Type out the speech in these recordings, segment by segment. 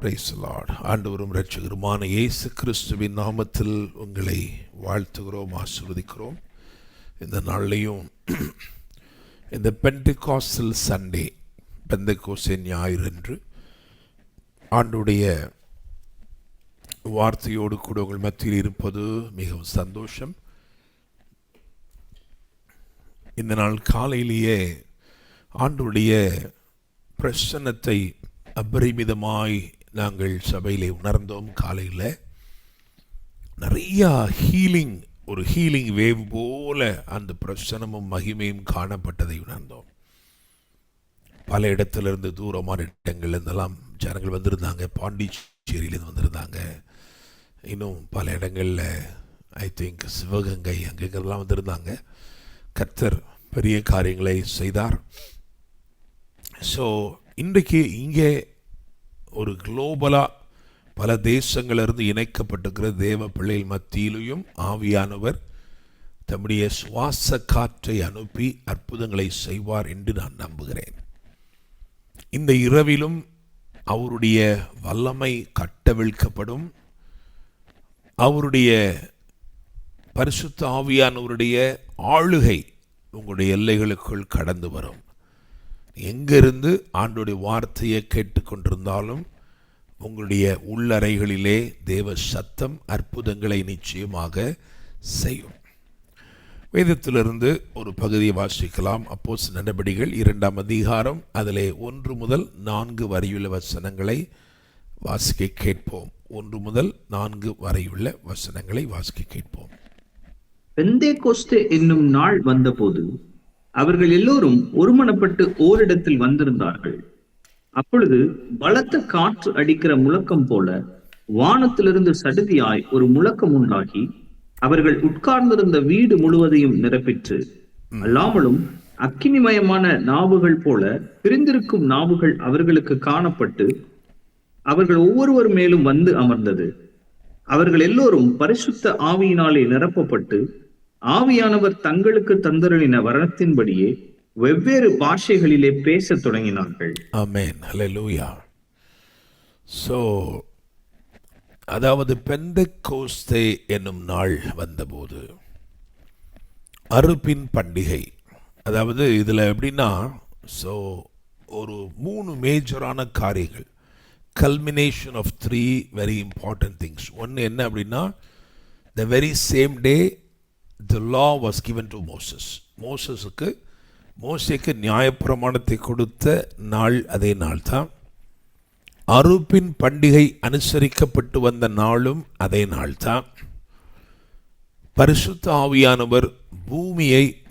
Price the Lord. ஆண்டவரும் இரட்சகருமான இயேசு கிறிஸ்துவின் நாமத்தில் உங்களை வாழ்த்துகிறோம், ஆசீர்வதிக்கிறோம். இந்த நாளையும் இந்த பெண்டெகாஸ்டல் சண்டே, பெந்தெகோஸ்தே ஞாயிறு என்று ஆண்டுடைய வார்த்தையோடு கூட உங்கள் மத்தியில் இருப்பது மிகவும் சந்தோஷம். இந்த நாள் காலையிலேயே ஆண்டுடைய பிரசன்னத்தை அபரிமிதமாய் நாங்கள் சபையிலே உணர்ந்தோம். காலையில் நிறையா ஒரு ஹீலிங் வேவ் போல அந்த பிரசன்னமும் மகிமையும் காணப்பட்டதை உணர்ந்தோம். பல இடத்திலிருந்து தூரமான இடங்கள்லேருந்தெல்லாம் ஜனங்கள் வந்திருந்தாங்க. பாண்டிச்சேரியிலேருந்து வந்திருந்தாங்க. இன்னும் பல இடங்களில் ஐ திங்க் சிவகங்கை அங்கெல்லாம் வந்திருந்தாங்க. கர்த்தர் பெரிய காரியங்களை செய்தார். ஸோ இன்றைக்கு இங்கே ஒரு குளோபலாக பல தேசங்களிலிருந்து இணைக்கப்பட்டிருக்கிற தேவ பிள்ளைகள் மத்தியிலும் ஆவியானவர் தம்முடைய சுவாச காற்றை அனுப்பி அற்புதங்களை செய்வார் என்று நான் நம்புகிறேன். இந்த இரவிலும் அவருடைய வல்லமை கட்டவிழ்க்கப்படும். அவருடைய பரிசுத்த ஆவியானவருடைய ஆளுகை உங்களுடைய எல்லைகளுக்குள் கடந்து வரும். எங்கிருந்து ஆண்டோடைய வார்த்தையை கேட்டுக்கொண்டிருந்தாலும் உங்களுடைய உள்ளறைகளிலே தேவ சத்தம் அற்புதங்களை நிச்சயமாக செய்யும். வேதத்திலிருந்து ஒரு பகுதியை வாசிக்கலாம். அப்போஸ்தலர் நடபடிகள் 2ஆம் அதிகாரம், அதிலே 1 முதல் 4 வரையுள்ள வசனங்களை வாசிக்க கேட்போம். 1 முதல் 4 வரையுள்ள வசனங்களை வாசிக்க கேட்போம். பெந்தெகோஸ்தே என்னும் நாள் வந்தபோது அவர்கள் எல்லோரும் ஒருமனப்பட்டு ஓரிடத்தில் வந்திருந்தார்கள். அப்பொழுது பலத்த காற்று அடிக்கிற முழக்கம் போல வானத்திலிருந்து சடுதியாய் ஒரு முழக்கம் உண்டாகி அவர்கள் உட்கார்ந்திருந்த வீடு முழுவதையும் நிரப்பிற்று. அல்லாமலும் அக்கினிமயமான நாவுகள் போல பிரிந்திருக்கும் நாவுகள் அவர்களுக்கு காணப்பட்டு அவர்கள் ஒவ்வொருவர் மேலும் வந்து அமர்ந்தது. அவர்கள் எல்லோரும் பரிசுத்த ஆவியினாலே நிரப்பப்பட்டு ஆவியானவர் தங்களுக்கு தந்தருளின வரத்தின்படியே வெவ்வேறு பாஷைகளிலே பேசத் தொடங்கினார்கள். ஆமென், ஹல்லேலூயா. ஸோ அதாவது பெந்தெகோஸ்தே என்னும் நாள் வந்தபோது அறுப்பின் பண்டிகை. அதாவது இதில் எப்படின்னா, ஸோ ஒரு 3 மேஜரான காரியங்கள், culmination of 3 very important things. ஒன்று என்ன அப்படின்னா, the very same day the law was given to Moses. மோசேக்கு நியாயப்பிரமாணத்தை கொடுத்த நாள் அதே நாள் தான். அறுப்பின் பண்டிகை அனுசரிக்கப்பட்டு வந்த நாளும் அதே நாள் தான். பரிசுத்த ஆவியானவர்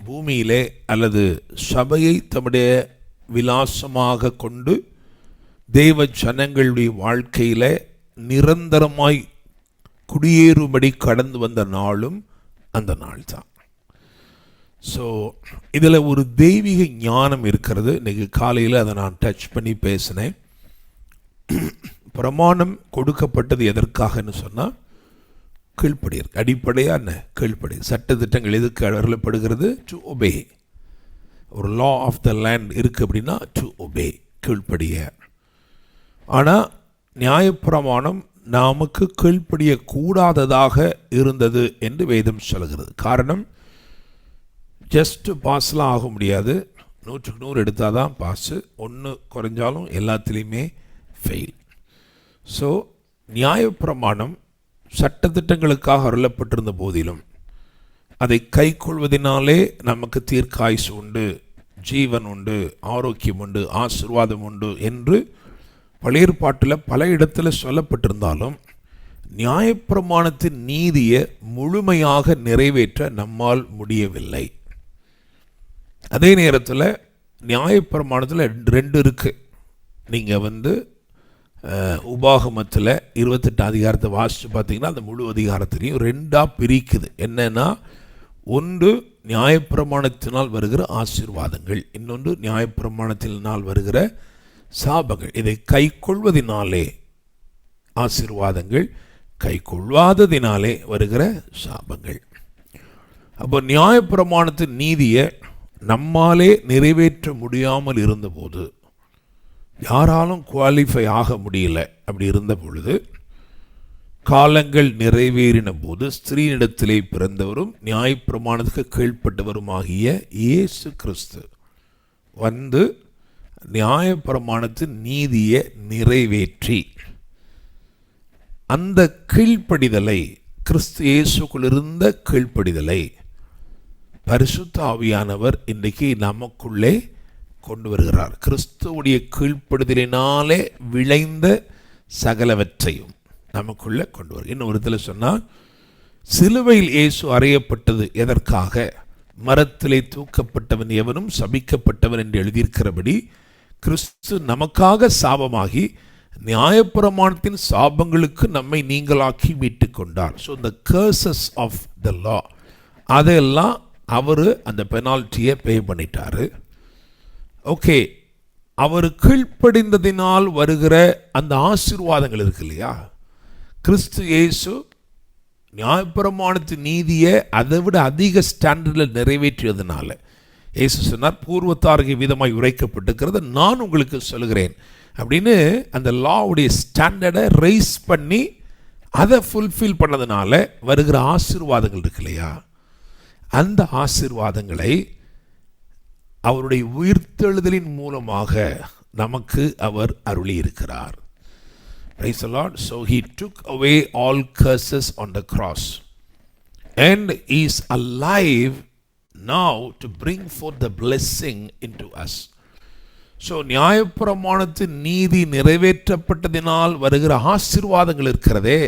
பூமியிலே அல்லது சபையை தம்முடைய விலாசமாக கொண்டு தேவ ஜனங்களுடைய வாழ்க்கையில நிரந்தரமாய் குடியேறும்படி கடந்து வந்த நாளும் அந்த நாள் தான். ஸோ இதில் ஒரு தெய்வீக ஞானம் இருக்கிறது. இன்றைக்கி காலையில் அதை நான் டச் பண்ணி பேசினேன். பிரமாணம் கொடுக்கப்பட்டது எதற்காகன்னு சொன்னால், கீழ்ப்படி அடிப்படையாக என்ன கீழ்ப்படி. சட்டத்திட்டங்கள் எதுக்கு அருளப்படுகிறது? To obey. ஒரு லா ஆஃப் த லேண்ட் இருக்குது அப்படின்னா டு ஒபே, கீழ்ப்படிய. ஆனால் நியாயப்பிரமாணம் நமக்கு கீழ்ப்படிய கூடாததாக இருந்தது என்று வேதம் சொல்கிறது. காரணம், ஜஸ்ட் பாஸ்லாம் ஆக முடியாது. 100க்கு 100 எடுத்தால் தான் பாஸு. 1 குறைஞ்சாலும் எல்லாத்துலேயுமே ஃபெயில். ஸோ நியாயப்பிரமாணம் சட்டத்திட்டங்களுக்காக அருளப்பட்டிருந்த போதிலும் அதை கை கொள்வதனாலே நமக்கு தீர்க்காயுசு உண்டு, ஜீவன் உண்டு, ஆரோக்கியம் உண்டு, ஆசீர்வாதம் உண்டு என்று பழைய ஏற்பாட்டில் பல இடத்துல சொல்லப்பட்டிருந்தாலும் நியாயப்பிரமாணத்தின் நீதியை முழுமையாக நிறைவேற்ற நம்மால் முடியவில்லை. அதே நேரத்தில் நியாயப்பிரமாணத்தில் 2 இருக்குது. நீங்கள் உபாகமத்தில் 28 அதிகாரத்தை வாசித்து பார்த்தீங்கன்னா அந்த முழு அதிகாரத்திலையும் 2ஆக பிரிக்குது. என்னன்னா, ஒன்று நியாயப்பிரமாணத்தினால் வருகிற ஆசீர்வாதங்கள், இன்னொன்று நியாயப்பிரமாணத்தினால் வருகிற சாபங்கள். இதை கை கொள்வதினாலே ஆசீர்வாதங்கள், கை கொள்வாததினாலே வருகிற சாபங்கள். அப்போ நியாயப்பிரமாணத்தின் நீதியை நம்மாலே நிறைவேற்ற முடியாமல் இருந்தபோது யாராலும் குவாலிஃபை ஆக முடியல. அப்படி இருந்த பொழுது காலங்கள் நிறைவேறின போது ஸ்திரீனிடத்திலே பிறந்தவரும் நியாயப்பிரமாணத்துக்கு கீழ்ப்பட்டவருமாகிய இயேசு கிறிஸ்து வந்து நியாயப்பிரமாணத்தின் நீதியை நிறைவேற்றி அந்த கீழ்ப்படிதலை, கிறிஸ்து இயேசுக்குள் இருந்த கீழ்ப்படிதலை பரிசுத்த ஆவியானவர் இன்றைக்கு நமக்குள்ளே கொண்டு வருகிறார். கிறிஸ்துவுடைய கீழ்ப்படிதலினாலே விளைந்த சகலவற்றையும் நமக்குள்ளே கொண்டு வரும். இன்னும் ஒரு இதில் சொன்னால், சிலுவையில் இயேசு அறையப்பட்டது எதற்காக? மரத்திலே தூக்கப்பட்டவன் எவனும் சபிக்கப்பட்டவன் என்று எழுதியிருக்கிறபடி கிறிஸ்து நமக்காக சாபமாகி நியாயப்பிரமாணத்தின் சாபங்களுக்கு நம்மை நீங்களாக்கி மீட்டு கொண்டார். So the curses of the law, அதெல்லாம் அவர் அந்த பெனால்ட்டியை பே பண்ணிட்டாரு. ஓகே, அவர் கீழ்ப்படிந்ததினால் வருகிற அந்த ஆசீர்வாதங்கள் இருக்கு இல்லையா? கிறிஸ்து இயேசு நியாயப்பிரமாணத்தின் நீதியை அதை விட அதிக ஸ்டாண்டர்டில் நிறைவேற்றியதுனால இயேசு சொன்னார், பூர்வத்தாருக்கு விதமாய் உரைக்கப்பட்டிருக்கிறது நான் உங்களுக்கு சொல்கிறேன் அப்படின்னு அந்த லாவுடைய ஸ்டாண்டர்டை ரைஸ் பண்ணி அதை ஃபுல்ஃபில் பண்ணதுனால வருகிற ஆசீர்வாதங்கள் இருக்கு இல்லையா? அந்த ஆசீர்வாதங்களை அவருடைய உயிர்த்தெழுதலின் மூலமாக நமக்கு அவர் அருளி இருக்கிறார். Praise the Lord. So he took away all curses on the cross and he is alive now to bring forth the blessing into us. So நியாயப்பிரமாணத்தின் நீதி நிறைவேற்றப்பட்டதினால் வருகிற ஆசீர்வாதங்கள் இருக்கிறதே,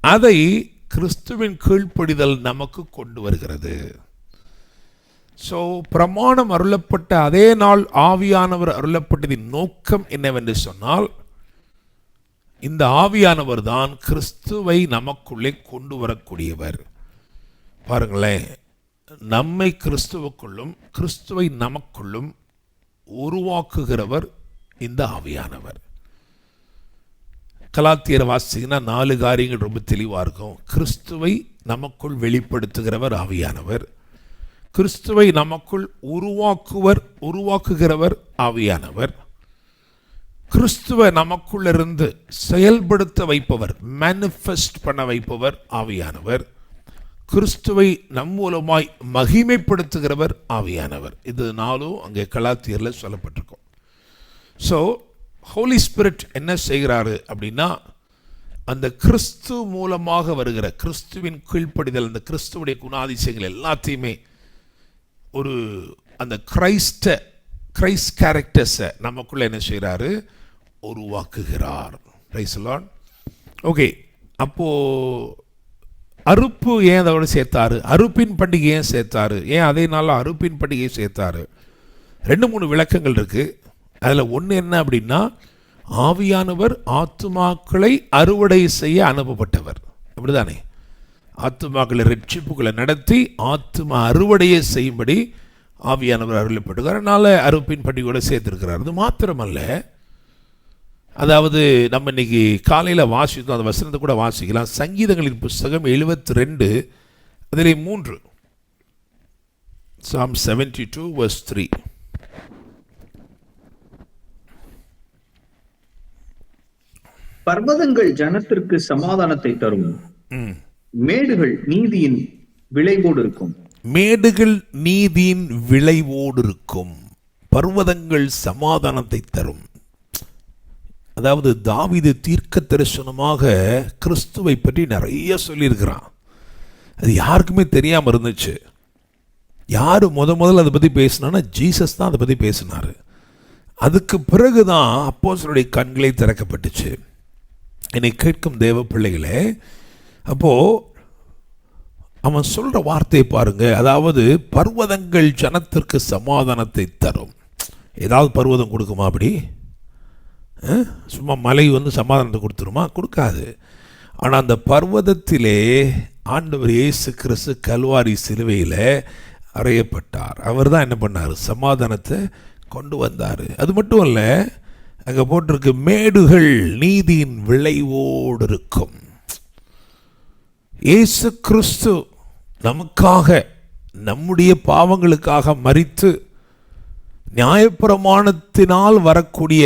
அதை கிறிஸ்துவின் கீழ்ப்படிதல் நமக்கு கொண்டு வருகிறது. ஸோ பிரமாணம் அருளப்பட்ட அதே நாள் ஆவியானவர் அருளப்பட்டதின் நோக்கம் என்னவென்று சொன்னால், இந்த ஆவியானவர் தான் கிறிஸ்துவை நமக்குள்ளே கொண்டு வரக்கூடியவர். பாருங்களேன், நம்மை கிறிஸ்துவுக்குள்ளும் கிறிஸ்துவை நமக்குள்ளும் உருவாக்குகிறவர் இந்த ஆவியானவர். கலாத்தியர் வாசிங்கன்னா 4 காரியங்கள் ரொம்ப தெளிவாக இருக்கும். கிறிஸ்துவை நமக்குள் வெளிப்படுத்துகிறவர் ஆவியானவர், கிறிஸ்துவை நமக்குள் உருவாக்குகிறவர் ஆவியானவர், கிறிஸ்துவை நமக்குள்ளிருந்து செயல்படுத்த வைப்பவர், மேனிஃபெஸ்ட் பண்ண வைப்பவர் ஆவியானவர், கிறிஸ்துவை நம் மூலமாய் மகிமைப்படுத்துகிறவர் ஆவியானவர். இது 4 அங்கே கலாத்தியரில் சொல்லப்பட்டிருக்கும். ஸோ ஹோலி ஸ்பிரிட் என்ன செய்கிறாரு அப்படின்னா, அந்த கிறிஸ்து மூலமாக வருகிற கிறிஸ்துவின் கீழ்ப்படிதல், அந்த கிறிஸ்துவுடைய குணாதிசயங்கள் எல்லாத்தையுமே ஒரு அந்த கிரைஸ்ட் கேரக்டர்ஸை நமக்குள்ள என்ன செய்கிறாரு? உருவாக்குகிறார். Price the Lord. ஓகே, அப்போது அறுப்பு ஏன் அதோட சேர்த்தாரு? அறுப்பின் பண்டிகை ஏன் சேர்த்தாரு? ஏன் அதே நாளில் அறுப்பின் பண்டிகையை சேர்த்தாரு? 2-3 விளக்கங்கள் இருக்குது. அதில் ஒன்று என்ன அப்படின்னா, ஆவியானவர் ஆத்துமாக்களை அறுவடை செய்ய அனுப்பப்பட்டவர். அப்படிதானே? ஆத்துமாக்களை ரட்சிப்புகளை நடத்தி ஆத்துமா அறுவடையை செய்யும்படி ஆவியானவர் அருளப்பட்டுகிறார். அதனால் அறுப்பின் பண்டிகையோட சேர்த்துருக்கிறார். அது மாத்திரமல்ல, அதாவது நம்ம இன்னைக்கு காலையில் வாசித்தோம், அந்த வசனத்தை கூட வாசிக்கலாம். சங்கீதங்களின் புஸ்தகம் 72 அதிலே 3, Psalm 72 verse 3. பர்வதங்கள் ஜனத்திற்கு சமாதானத்தை தரும், மேடுகள் நீதியின் விளைவோடு இருக்கும். மேடுகள் நீதியின் விளைவோடு இருக்கும், பர்வதங்கள் சமாதானத்தை தரும். அதாவது தாவீது தீர்க்க தரிசனமாக கிறிஸ்துவை பற்றி நிறைய சொல்லியிருக்கிறான். அது யாருக்குமே தெரியாமல் இருந்துச்சு. யார் முதல்ல அதை பற்றி பேசினான்னா ஜீசஸ் தான் அதை பற்றி பேசினார். அதுக்கு பிறகு தான் அப்போஸ்தலருடைய கண்களை திறக்கப்பட்டுச்சு. என்னை கேட்கும் தேவ பிள்ளைகளே, அப்போது அவன் சொல்கிற வார்த்தையை பாருங்கள். அதாவது பர்வதங்கள் ஜனத்திற்கு சமாதானத்தை தரும். ஏதாவது பர்வதம் கொடுக்குமா? அப்படி சும்மா மலை வந்து சமாதானத்தை கொடுத்துருமா? கொடுக்காது. ஆனால் அந்த பர்வதத்திலே ஆண்டவர் இயேசு கிறிஸ்து கல்வாரி சிலுவையில் அறையப்பட்டார். அவர் தான் என்ன பண்ணார்? சமாதானத்தை கொண்டு வந்தார். அது மட்டும் இல்லை, அங்கே போட்டிருக்கு மேடுகள் நீதியின் விளைவோடு இருக்கும். இயேசு கிறிஸ்து நமக்காக நம்முடைய பாவங்களுக்காக மரித்து நியாயப்பிரமாணத்தினால் வரக்கூடிய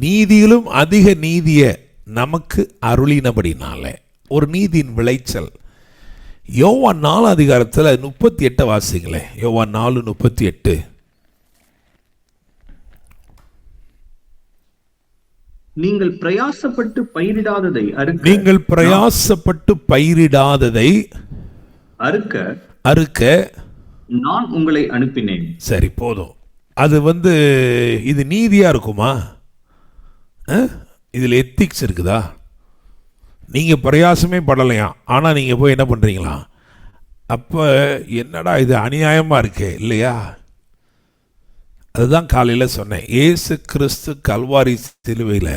நீதியிலும் அதிக நீதியை நமக்கு அருளினபடினால ஒரு நீதியின் விளைச்சல். யோவான் 4 அதிகாரத்தில் 38 வாசிங்களேன். யோவான் 4:38. நீங்கள் பிரயாசப்பட்டு பயிரிடாததை அறுக்க நான் உங்களை அனுப்பினேன். சரி, போதும். அது இது நீதியா இருக்குமா? இதில் எத்திக்ஸ் இருக்குதா? நீங்கள் பிரயாசமே படலையா, ஆனால் நீங்கள் போய் என்ன பண்ணுறீங்களா? அப்போ என்னடா இது அநியாயமாக இருக்கே, இல்லையா? அதுதான் காலையில் சொன்னேன். இயேசு கிறிஸ்து கல்வாரி சிலுவையில்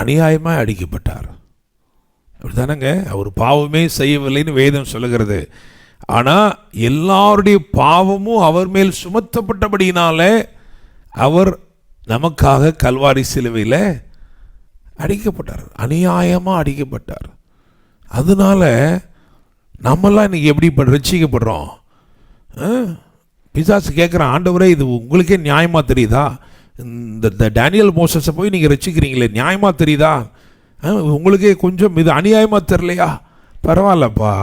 அநியாயமாக அடிக்கப்பட்டார். அப்படிதானங்க? அவர் பாவமே செய்யவில்லைன்னு வேதம் சொல்லுகிறது. ஆனால் எல்லாருடைய பாவமும் அவர் மேல் சுமத்தப்பட்டபடியினால அவர் நமக்காக கல்வாரி சிலுவையில் அடிக்கப்பட்டார், அநியாயமாக அடிக்கப்பட்டார். அதனால நம்மெல்லாம் இன்னைக்கு எப்படி ரட்சிக்கப்படுறோம்? பிசாசு கேட்குறான், ஆண்டவரே இது உங்களுக்கே நியாயமாக தெரியுதா? இந்த டேனியல் மோசஸை போய் நீங்கள் ரட்சிக்கிறீங்களே, நியாயமாக தெரியுதா? உங்களுக்கே கொஞ்சம் இது அநியாயமாக தெரியலையா? பரவாயில்லப்பா,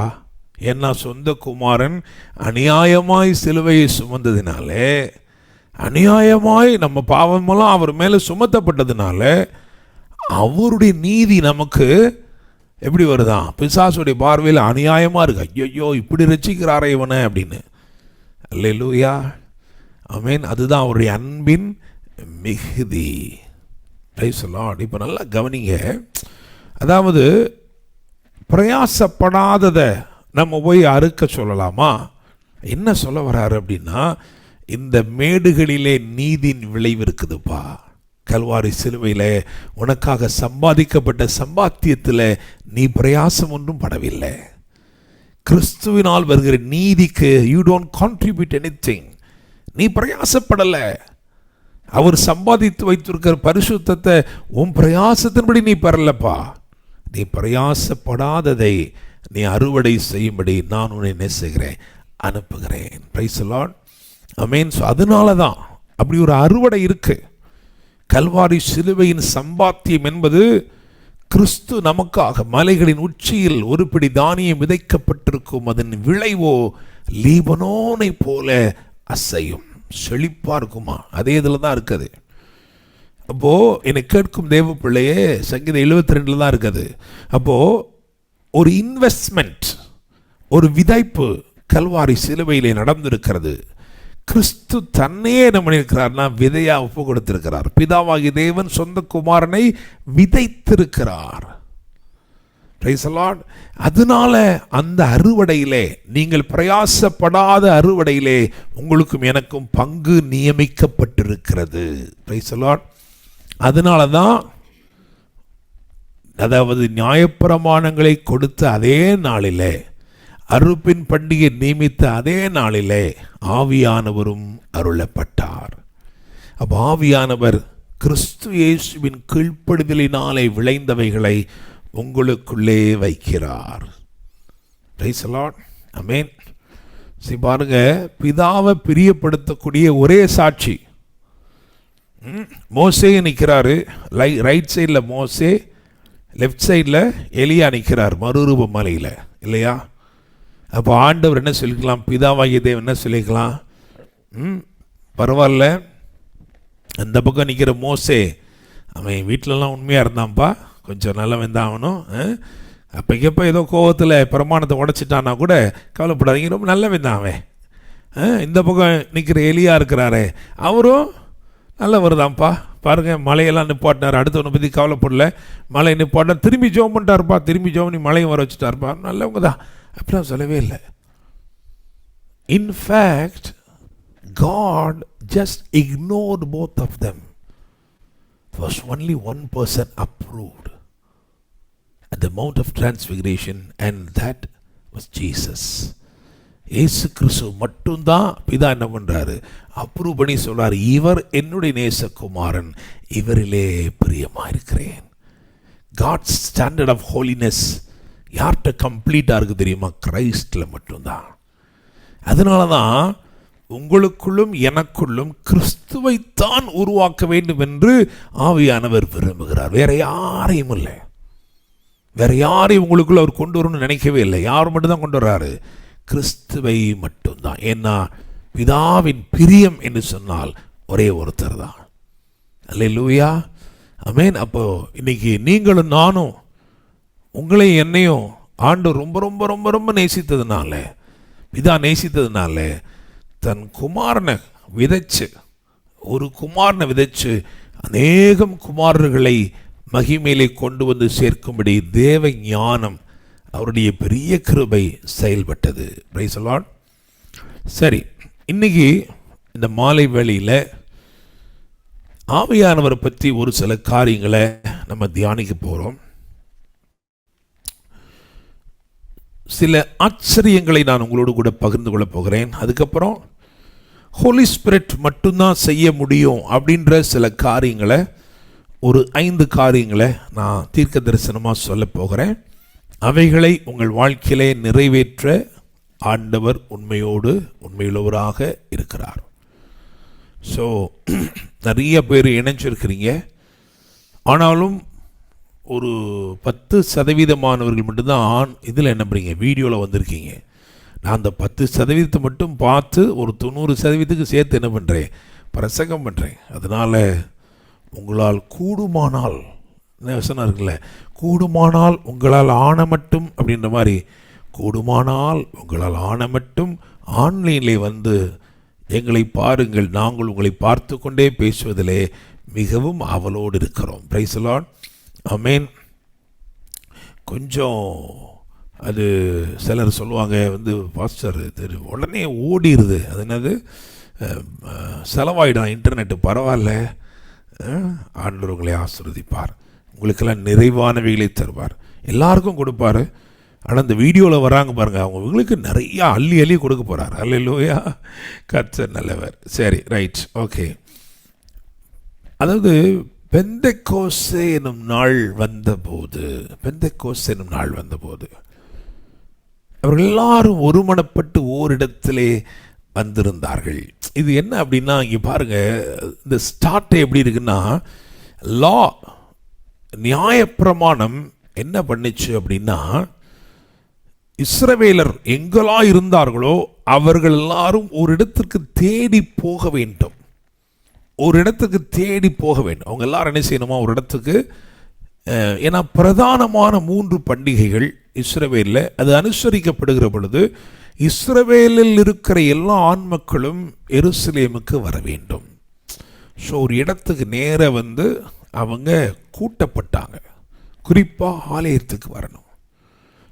என்ன சொந்த குமாரன் அநியாயமாய் சிலுவையை சுமந்ததினாலே, அநியாயமாய் நம்ம பாவமெல்லாம் அவர் மேலே சுமத்தப்பட்டதுனால அவருடைய நீதி நமக்கு எப்படி வருதான்? பிசாசுடைய பார்வையில் அநியாயமாக இருக்கு. ஐயோ, இப்படி ரட்சிக்கிறாரே இவனை அப்படின்னு. அல்லேலூயா, ஆமென். அதுதான் அவருடைய அன்பின் மிகுதி. Price the Lord. இப்போ நல்லா கவனிங்க. அதாவது பிரயாசப்படாததை நம்ம போய் அறுக்க சொல்லலாமா? என்ன சொல்ல வர்றாரு அப்படின்னா, இந்த மேடுகளிலே நீதியின் விளைவு இருக்குதுப்பா. கல்வாரி சிலுவையில் உனக்காக சம்பாதிக்கப்பட்ட சம்பாத்தியத்தில் நீ பிரயாசம் ஒன்றும் படவில்லை. கிறிஸ்துவினால் வருகிற நீதிக்கு யூ டோன்ட் கான்ட்ரிபியூட் எனிதிங். நீ பிரயாசப்படலை. அவர் சம்பாதித்து வைத்திருக்கிற பரிசுத்தத்தை உன் பிரயாசத்தின்படி நீ பெறலப்பா. நீ பிரயாசப்படாததை நீ அறுவடை செய்யும்படி நான் உன்னை என்ன செய்கிறேன்? அனுப்புகிறேன். பிரைஸ் தி லார்ட், ஆமென். அதனால தான் அப்படி ஒரு அறுவடை இருக்கு. கல்வாரி சிலுவையின் சம்பாத்தியம் என்பது கிறிஸ்து நமக்காக மலைகளின் உச்சியில் ஒரு பிடி தானியம் விதைக்கப்பட்டிருக்கும். அதன் விளைவோ லீபனோனை போல அசையும், செழிப்பா இருக்குமா. அதே இதில் தான் இருக்குது. அப்போ என்னை கேட்கும் தேவ பிள்ளையே, சங்கீதம் 72 தான் இருக்குது. அப்போ ஒரு இன்வெஸ்ட்மெண்ட், ஒரு விதைப்பு கல்வாரி சிலுவையிலே நடந்திருக்கிறது. கிறிஸ்து தன்னையே என்ன பண்ணியிருக்கிறார்னா விதையா ஒப்பு கொடுத்திருக்கிறார். பிதாவாகிய தேவன் சொந்த குமாரனை விதைத்திருக்கிறார். Price the Lord. அதனால அந்த அறுவடையிலே, நீங்கள் பிரயாசப்படாத அறுவடையிலே உங்களுக்கும் எனக்கும் பங்கு நியமிக்கப்பட்டிருக்கிறது. Price the Lord. அதனால தான், அதாவது நியாயப்பிரமாணங்களை கொடுத்த அதே நாளிலே, அறுப்பின் பண்டிகை நியமித்த அதே நாளிலே ஆவியானவரும் அருளப்பட்டார். அப்போ ஆவியானவர் கிறிஸ்து இயேசுவின் கீழ்ப்படிதலினாலே விளைந்தவைகளை உங்களுக்குள்ளே வைக்கிறார். பிரைஸ் தி லார்ட், ஆமென். சரி பாருங்க, பிதாவை பிரியப்படுத்தக்கூடிய ஒரே சாட்சி மோசே நிற்கிறாரு. ரைட் சைடில் மோசே, லெஃப்ட் சைடில் எலியா நிற்கிறார் மறுரூப மலையில், இல்லையா? அப்போ ஆண்டவர் என்ன சொல்லிக்கலாம்? பிதாவாகிய தேவன் என்ன சொல்லிக்கலாம்? பரவாயில்ல, அந்த பக்கம் நிற்கிற மோசே அவன் வீட்டிலலாம் உண்மையாக இருந்தான்ப்பா, கொஞ்சம் நல்லவன் தான் அவனும். அப்போக்கப்போ ஏதோ கோவத்தில் பிரமாணத்தை உடைச்சிட்டான்னா கூட கவலைப்படாதீங்க, ரொம்ப நல்லவன் தான் அவன். இந்த பக்கம் நிற்கிற எலியா இருக்கிறாரே, அவரும் நல்லவர் தான்ப்பா. பாருங்கள், மலையெல்லாம் நிப்பாட்டினார். அடுத்தவனை பற்றி கவலைப்படல, மலையை நிப்பாட்டினார். திரும்பி ஜோம் பண்ணிட்டார்ப்பா, திரும்பி ஜோம் பண்ணி மலையை வர வச்சுட்டார்ப்பா, நல்லவங்க தான். அப்படிலாம் சொல்லவே இல்லை. In fact God just ignored both of them. There was only one person approved at the Mount of Transfiguration, and that was Jesus. இயேசு கிறிஸ்து மட்டும்தான் பிதா என்ன பண்றாரு? அப்ரூவ் பண்ணி சொல்றாரு, இவர் என்னுடைய நேசகுமாரன், இவரிலே பிரியமாயிருக்கிறேன். God's standard of holiness யார்கிட்ட கம்ப்ளீட்டாக இருக்குது தெரியுமா? கிரைஸ்டில் மட்டும்தான். அதனால தான் உங்களுக்குள்ளும் எனக்குள்ளும் கிறிஸ்துவைத்தான் உருவாக்க வேண்டும் என்று ஆவியானவர் விரும்புகிறார். வேற யாரையும் இல்லை, வேற யாரையும் உங்களுக்குள்ள அவர் கொண்டு வரணும்னு நினைக்கவே இல்லை. யார் மட்டும்தான் கொண்டு வர்றாரு? கிறிஸ்துவை மட்டும்தான். ஏன்னா பிதாவின் பிரியம் என்று சொன்னால் ஒரே ஒருத்தர் தான். அல்லேலூயா, ஆமென். அப்போ இன்னைக்கு நீங்களும் நானும் உங்களையும் என்னையும் ஆண்டவர் ரொம்ப ரொம்ப ரொம்ப ரொம்ப நேசித்ததுனால, பிதா நேசித்ததுனால தன் குமாரனை விதைச்சு, ஒரு குமாரனை விதைச்சு அநேகம் குமாரர்களை மகிமையிலே கொண்டு வந்து சேர்க்கும்படி தேவ ஞானம், அவருடைய பெரிய கிருபை செயல்பட்டது. Price the Lord. சரி, இன்னைக்கு இந்த மாலை வேளையில் ஆவியானவரை பற்றி ஒரு சில காரியங்களை நம்ம தியானிக்க போகிறோம். சில ஆச்சரியங்களை நான் உங்களோடு கூட பகிர்ந்து கொள்ள போகிறேன். அதுக்கப்புறம் ஹோலி ஸ்பிரிட் மட்டும்தான் செய்ய முடியும் அப்படின்ற சில காரியங்களை, ஒரு 5 காரியங்களை நான் தீர்க்க தரிசனமாக சொல்ல போகிறேன். அவைகளை உங்கள் வாழ்க்கையிலே நிறைவேற்ற ஆண்டவர் உண்மையுள்ளவராக இருக்கிறார். ஸோ நிறைய பேர் இணைஞ்சிருக்கிறீங்க. ஆனாலும் ஒரு 10% மட்டும்தான் இதில் என்ன பண்ணுறீங்க, வீடியோவில் வந்திருக்கீங்க. நான் அந்த 10% மட்டும் பார்த்து ஒரு 90% சேர்த்து என்ன பண்ணுறேன், பிரசங்கம் பண்ணுறேன். அதனால் உங்களால் கூடுமானால், வசனம் இருக்குல்ல, கூடுமானால் உங்களால் ஆன மட்டும் அப்படின்ற மாதிரி, கூடுமானால் உங்களால் ஆன மட்டும் ஆன்லைனில் வந்து எங்களை பாருங்கள். நாங்கள் உங்களை பார்த்து கொண்டே பேசுவதிலே மிகவும் ஆவலோடு இருக்கிறோம். பிரைஸ் தி லார்ட், ஆமென். கொஞ்சம் அது சிலர் சொல்லுவாங்க வந்து, பாஸ்டர் இது உடனே ஓடிடுது, அது என்னது செலவாயிடும் இன்டர்நெட்டு. பரவாயில்ல, ஆண்டவர் உங்களை ஆசீர்வதிப்பார், உங்களுக்கெல்லாம் நிறைவானவைகளை தருவார், எல்லாருக்கும் கொடுப்பார். ஆனால் இந்த வீடியோவில் வராங்க பாருங்கள், அவங்களுக்கு நிறையா அள்ளி அள்ளி கொடுக்க போகிறார். அல்லேலூயா, கர்த்தர் நல்லவர். சரி, ரைட், ஓகே. அதாவது பெந்தெக்கோஸ்தே என்னும் நாள் வந்தபோது, அவர்கள் எல்லாரும் ஒருமனப்பட்டு ஓரிடத்திலே வந்திருந்தார்கள். இது என்ன அப்படின்னா, இங்கே பாருங்கள், இந்த ஸ்டார்ட் எப்படி இருக்குன்னா, லா, நியாயப்பிரமாணம் என்ன பண்ணிச்சு அப்படின்னா, இஸ்ரவேலர் எங்கெல்லாம் இருந்தார்களோ அவர்கள் எல்லாரும் ஒரு இடத்துக்கு தேடி போக வேண்டும். அவங்க எல்லாரும் என்ன செய்யணுமா, ஒரு இடத்துக்கு. ஏன்னா பிரதானமான 3 பண்டிகைகள் இஸ்ரவேலில் அது அனுசரிக்கப்படுகிற பொழுது இஸ்ரவேலில் இருக்கிற எல்லா ஆண் மக்களும் எருசலேமுக்கு வர வேண்டும். ஸோ ஒரு இடத்துக்கு நேர வந்து அவங்க கூட்டப்பட்டாங்க. குறிப்பாக ஆலயத்துக்கு வரணும்.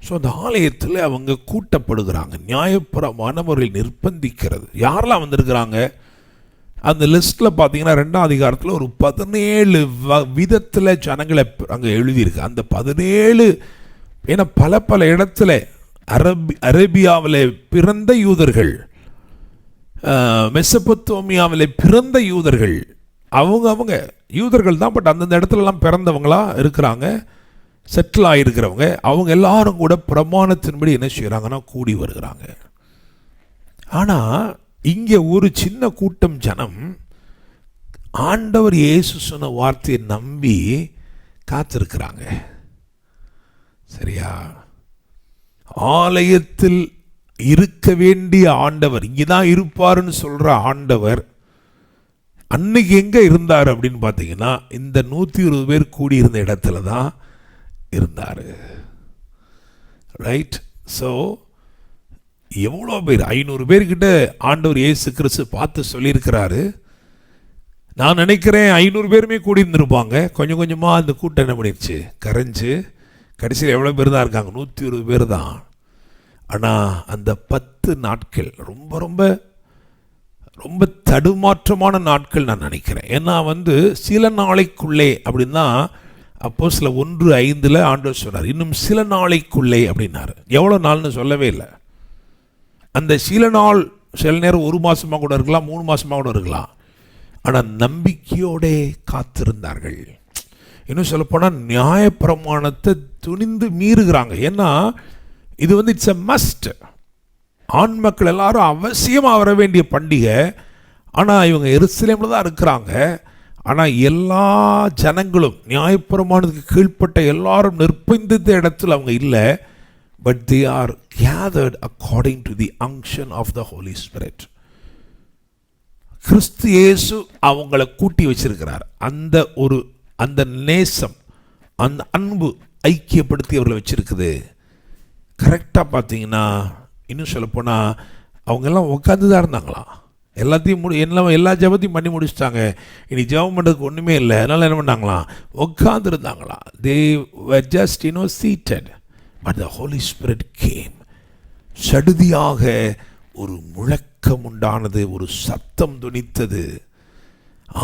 ஸோ அந்த ஆலயத்தில் அவங்க கூட்டப்படுகிறாங்க. நியாயப்பிரமாணவர்கள் நிர்பந்திக்கிறது. யாரெல்லாம் வந்திருக்கிறாங்க அந்த லிஸ்ட்டில் பார்த்தீங்கன்னா 2ஆம் அதிகாரத்தில் ஒரு 17 விதத்தில் ஜனங்களை அங்கே எழுதியிருக்கு. அந்த 17, ஏன்னா பல இடத்துல அரேபியாவில் பிறந்த யூதர்கள், மெசபொத்தோமியாவில் பிறந்த யூதர்கள், அவங்க யூதர்கள் தான், பட் அந்தந்த இடத்துலலாம் பிறந்தவங்களா இருக்கிறாங்க, செட்டில் ஆகிருக்கிறவங்க. அவங்க எல்லாரும் கூட பிரமாணத்தின்படி என்ன செய்கிறாங்கன்னா கூடி வருகிறாங்க. ஆனால் இங்கே ஒரு சின்ன கூட்டம் ஜனம் ஆண்டவர் இயேசு சொன்ன வார்த்தையை நம்பி காத்திருக்கிறாங்க. சரியா? ஆலயத்தில் இருக்க வேண்டிய ஆண்டவர், இங்கே தான் இருப்பாருன்னு சொல்கிற ஆண்டவர் அன்னைக்கு எங்கே இருந்தார் அப்படின்னு பார்த்தீங்கன்னா, இந்த 120 பேர் கூடியிருந்த இடத்துல தான் இருந்தார். ரைட்? ஸோ எவ்வளோ பேர், 500 பேர்கிட்ட ஆண்டவர் இயேசு கிறிஸ்து பார்த்து சொல்லியிருக்கிறாரு. நான் நினைக்கிறேன் 500 பேருமே கூடியிருந்திருப்பாங்க. கொஞ்சம் கொஞ்சமாக அந்த கூட்டம் என்ன பண்ணிடுச்சு, கரைஞ்சு கடைசியில் எவ்வளோ பேர் தான் இருக்காங்க, 120 பேர் தான். ஆனால் அந்த 10 நாட்கள் ரொம்ப ரொம்ப ரொம்ப தடுமாற்றமான நாட்கள் நான் நினைக்கிறேன். ஏன்னா வந்து சில நாளைக்குள்ளே அப்படின்னா, அப்போஸ்தலர் 1:5 ஆண்டவர் சொன்னார், இன்னும் சில நாளைக்குள்ளே அப்படின்னாரு. எவ்வளோ நாள்னு சொல்லவே இல்லை. அந்த சில நாள் சில நேரம் 1 மாதமாக கூட இருக்கலாம், 3 மாதமாக கூட இருக்கலாம். ஆனால் நம்பிக்கையோடே காத்திருந்தார்கள். இன்னும் சொல்லப்போனால் நியாயப்பிரமாணத்தை துணிந்து மீறுகிறாங்க. ஏன்னா இது வந்து இட்ஸ் எ மஸ்ட். ஆண் மக்கள் எல்லாரும் அவசியமாக வர வேண்டிய பண்டிகை. ஆனால் இவங்க எருசலேமில் தான் இருக்கிறாங்க. ஆனால் எல்லா ஜனங்களும் நியாயப்பிரமாணத்துக்கு கீழ்ப்பட்ட எல்லாரும் நிர்பந்தித்த இடத்துல அவங்க இல்லை. But they are gathered according to the unction of the Holy Spirit. கிறிஸ்து இயேசு அவங்கள கூட்டி வச்சிருக்கிறார். அந்த நேசம், அந்த அன்பு ஐக்கியப்படுத்தி அவர்களை வச்சிருக்குது. கரெக்டாக பார்த்தீங்கன்னா, இன்னும் சொல்லப்போனால் அவங்கெல்லாம் உட்காந்து தான் இருந்தாங்களா. எல்லாத்தையும் எல்லா ஜபத்தையும் பண்ணி முடிச்சிட்டாங்க. இனி ஜபம் பண்ணுறதுக்கு ஒன்றுமே இல்லை. அதனால் என்ன பண்ணாங்களாம், உட்காந்து இருந்தாங்களா. தே were just seated. But the Holy Spirit came. சடுதியாக ஒரு முழக்கம் உண்டானது, ஒரு சத்தம் துணித்தது.